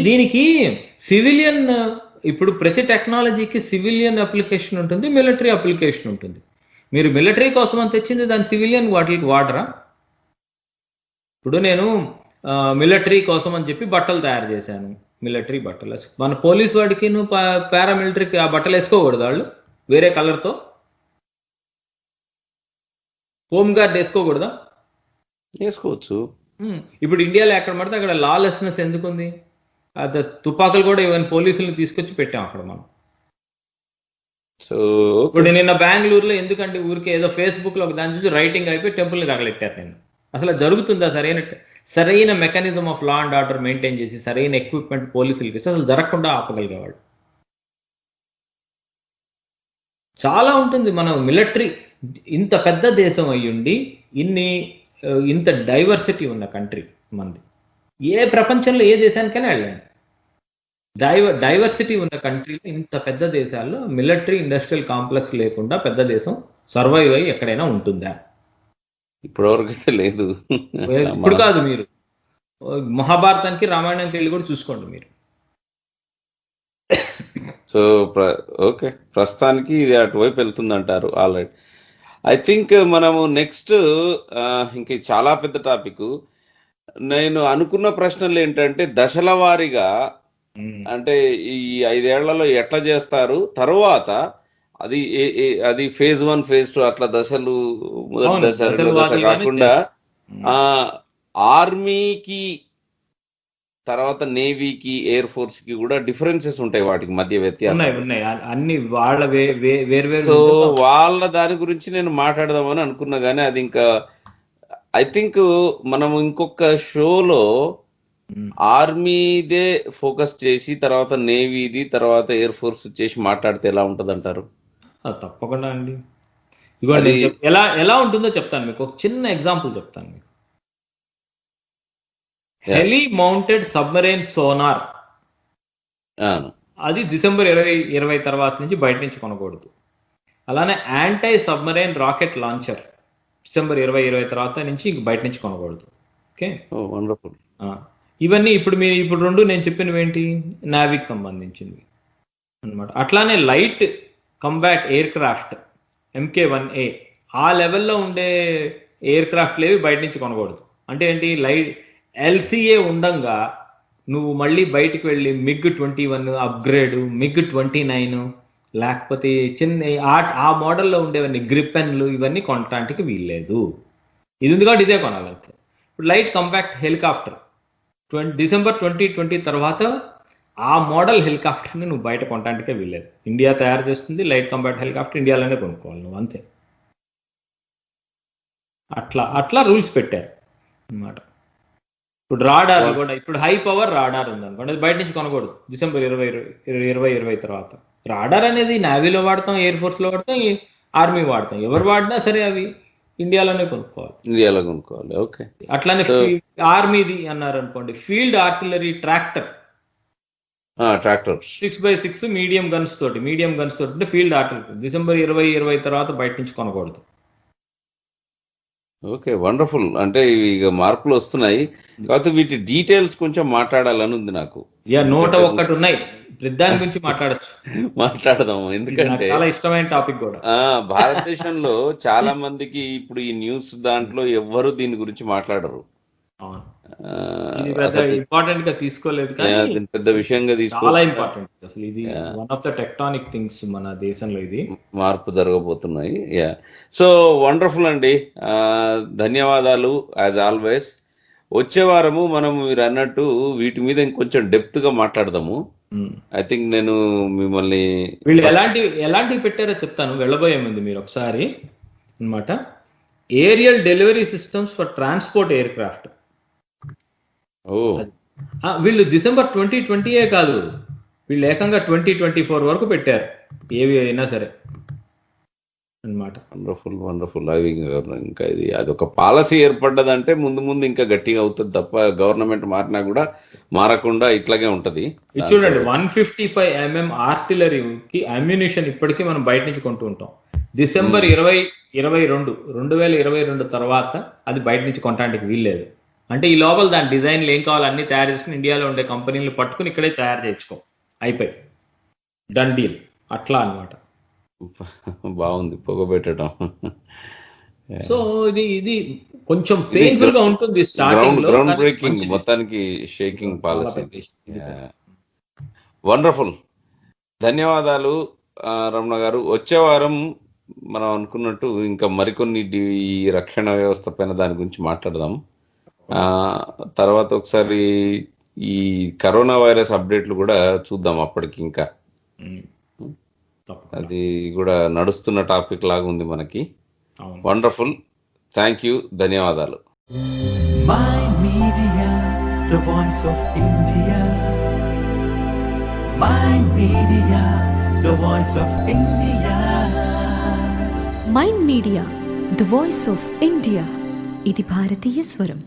దీనికి సివిలియన్, ఇప్పుడు ప్రతి టెక్నాలజీకి సివిలియన్ అప్లికేషన్ ఉంటుంది, మిలిటరీ అప్లికేషన్ ఉంటుంది. మీరు మిలిటరీ కోసం అని తెచ్చింది దాని సివిలియన్ వాటికి వాడరా? ఇప్పుడు నేను మిలిటరీ కోసం అని చెప్పి బట్టలు తయారు చేశాను, మిలిటరీ బట్టలు. మన పోలీస్ వాడికి నువ్వు పారామిలిటరీకి ఆ బట్టలు వేసుకోకూడదు, వాళ్ళు వేరే కలర్తో. హోమ్ గార్డ్ వేసుకోకూడదా? వేసుకోవచ్చు. ఇప్పుడు ఇండియాలో ఎక్కడ పడితే అక్కడ లాలెస్నెస్ ఎందుకుంది? అది తుపాకులు కూడా ఈవెన్ పోలీసులను తీసుకొచ్చి పెట్టాం అక్కడ మనం. సో ఇప్పుడు నిన్న బెంగళూరులో ఎందుకంటే ఊరికే ఏదో ఫేస్బుక్ లో ఒక దాని చూసి రైటింగ్ అయిపోయి టెంపుల్ని తగలెట్టారు. నేను అసలు జరుగుతుందా సరైన mechanism of law and order maintain చేసి సరైన ఎక్విప్మెంట్ పోలీసులకి అసలు జరగకుండా ఆపగలిగేవాళ్ళు. చాలా ఉంటుంది. మనం మిలిటరీ ఇంత పెద్ద దేశం అయ్యుండి ఇంత డైవర్సిటీ ఉన్న కంట్రీ మనది. ఏ ప్రపంచంలో ఏ దేశానికైనా వెళ్ళండి, డైవర్సిటీ ఉన్న కంట్రీలో, ఇంత పెద్ద దేశాల్లో మిలిటరీ ఇండస్ట్రియల్ కాంప్లెక్స్ లేకుండా పెద్ద దేశం సర్వైవ్ అయ్యి ఎక్కడైనా ఉంటుందా? ఇప్పటివరకైతే లేదు. ఇప్పుడు కాదు, మీరు మహాభారతానికి రామాయణానికి వెళ్ళి కూడా చూసుకోండి మీరు. సో ఓకే, ప్రస్తుతానికి ఇది అటువైపు వెళ్తుంది అంటారు. ఆల్రెడీ ఐ థింక్ మనము నెక్స్ట్ ఇంక చాలా పెద్ద టాపిక్. నేను అనుకున్న ప్రశ్నలు ఏంటంటే దశల వారీగా, అంటే ఈ 5 ఏళ్లలో ఎట్లా చేస్తారు, తర్వాత అది ఫేజ్ 1 ఫేజ్ 2 అట్లా దశలు, మొదటి దశ రెండో దశ కాకుండా ఆర్మీకి తర్వాత నేవీకి ఎయిర్ ఫోర్స్ కి కూడా డిఫరెన్సెస్ ఉంటాయి, వాటికి మధ్య వ్యత్యాసం అన్ని వాళ్ళ వేరు. సో వాళ్ళ దాని గురించి నేను మాట్లాడదామని అనుకున్నా, కానీ అది ఇంకా ఐ థింక్ మనం ఇంకొక షోలో ఆర్మీదే ఫోకస్ చేసి తర్వాత నేవీది తర్వాత ఎయిర్ ఫోర్స్ చేసి మాట్లాడితే ఎలా ఉంటది అంటారు? తప్పకుండా అండి. ఎలా ఉంటుందో చెప్తాను మీకు. ఒక చిన్న ఎగ్జాంపుల్ చెప్తాను మీకు. హెలీ మౌంటెడ్ సబ్మరైన్ సోనార్, అది December 2020 తర్వాత నుంచి బయట నుంచి కొనకూడదు. అలానే anti submarine rocket launcher December 2020 తర్వాత నుంచి ఇంక బయట నుంచి కొనకూడదు. Okay, wonderful. ఇవన్నీ ఇప్పుడు రెండు నేను చెప్పినవి ఏంటి, నావీకి సంబంధించినవి అన్నమాట. అట్లానే light combat air craft MK1A ఆ లెవెల్లో ఉండే ఎయిర్ క్రాఫ్ట్లు ఏవి బయట నుంచి కొనకూడదు. అంటే ఏంటి, LCA ఉండంగా నువ్వు మళ్ళీ బయటికి వెళ్ళి MiG-21 అప్గ్రేడ్, MiG-29 లేకపోతే చిన్న ఆ మోడల్లో ఉండేవన్నీ గ్రిపెన్లు ఇవన్నీ కొనటానికి వీల్లేదు. ఇది ఉంది కాబట్టి ఇదే కొనాలంతే. ఇప్పుడు లైట్ కాంపాక్ట్ హెలికాప్టర్ డిసెంబర్ 2020 తర్వాత ఆ మోడల్ హెలికాప్టర్ని నువ్వు బయట కొనడానికే వీల్లేదు. ఇండియా తయారు చేస్తుంది లైట్ కాంపాక్ట్ హెలికాప్టర్, ఇండియాలోనే కొనుక్కోవాలి నువ్వు, అంతే. అట్లా రూల్స్ పెట్టారు అన్నమాట. ఇప్పుడు రాడార్ కూడా, ఇప్పుడు హై పవర్ రాడార్ ఉందనుకోండి, అది బయట నుంచి కొనకూడదు డిసెంబర్ 2020 తర్వాత. రాడార్ అనేది నేవీలో వాడతాం, ఎయిర్ ఫోర్స్ లో వాడతాం, ఆర్మీ వాడతాం, ఎవరు వాడినా సరే అవి ఇండియాలోనే కొనుక్కోవాలి. ఓకే. అట్లానే ఆర్మీది అన్నారు అనుకోండి, field artillery tractor 6x6 medium guns తోటి ఫీల్డ్ ఆర్టిలరీ డిసెంబర్ 2020 తర్వాత బయట నుంచి కొనకూడదు. Okay, wonderful. అంటే ఇక మార్పులు వస్తున్నాయి, కాకపోతే వీటి డీటెయిల్స్ కొంచెం మాట్లాడాలని ఉంది నాకు. 101 ఉన్నాయి, దాని గురించి మాట్లాడదాం. ఎందుకంటే చాలా ఇష్టమైన టాపిక్ కూడా. భారతదేశంలో చాలా మందికి ఇప్పుడు ఈ న్యూస్ దాంట్లో ఎవ్వరు దీని గురించి మాట్లాడరు. ఇంపార్టెంట్ గా తీసుకోలేదు, కానీ పెద్ద విషయంగా చాలా ఇంపార్టెంట్. అసలు ఇది one of the tectonic things మన దేశంలో, ఇది మార్పు జరగబోతున్నాయి. సో వండర్ఫుల్ అండి, ధన్యవాదాలు యాజ్ ఆల్వేస్. వచ్చే వారము మనం మీరు అన్నట్టు వీటి మీద ఇంకొంచెం డెప్త్ గా మాట్లాడదాము. ఐ థింక్ నేను మిమ్మల్ని వీళ్ళు ఎలాంటివి పెట్టారో చెప్తాను వెళ్ళబోయే ముందు. మీరు ఒకసారి అన్నమాట, aerial delivery systems for transport aircraft. వీళ్ళు డిసెంబర్ 2020 కాదు, వీళ్ళు ఏకంగా 2024 వరకు పెట్టారు, ఏవి అయినా సరే అన్నమాట. వండర్ఫుల్. అవి ఇంకా ఇది అదొక పాలసీ ఏర్పడ్డదంటే ముందు ఇంకా గట్టిగా అవుతుంది తప్ప, గవర్నమెంట్ మారినా కూడా మారకుండా ఇట్లాగే ఉంటది. ఇది చూడండి, 155 mm ఆర్టిలరీకి అమ్యునిషన్ ఇప్పటికీ మనం బయట నుంచి కొంటూ ఉంటాం. డిసెంబర్ 2022 తర్వాత అది బయట నుంచి కొనడానికి వీల్లేదు. అంటే ఈ లోపల దాని డిజైన్లు ఏం కావాలో అన్ని తయారు చేసుకుని ఇండియాలో ఉండే కంపెనీలు పట్టుకుని ఇక్కడే తయారు చేయించుకో, అయిపోయి డన్ డీల్. అట్లా అన్నమాట. బాగుంది పొగబెట్టడం. సో ఇది కొంచెం పెయిన్ఫుల్ గా ఉంటుంది స్టార్టింగ్ లో, గ్రౌండ్ బ్రేకింగ్, మొత్తానికి షేకింగ్ పాలసీ. వండర్ఫుల్, ధన్యవాదాలు రమణ గారు. వచ్చే వారం మనం అనుకున్నట్టు ఇంకా మరికొన్ని ఈ రక్షణ వ్యవస్థ పైన దాని గురించి మాట్లాడదాం. తర్వాత ఒకసారి ఈ కరోనా వైరస్ అప్డేట్లు కూడా చూద్దాం అప్పటికి. ఇంకా అది కూడా నడుస్తున్న టాపిక్ లాగా ఉంది మనకి. వండర్ఫుల్, థ్యాంక్ యూ, ధన్యవాదాలు. Mind Media, the voice of India. Mind Media, the voice of India. Mind media the voice of India. ఇది భారతీయ స్వరం.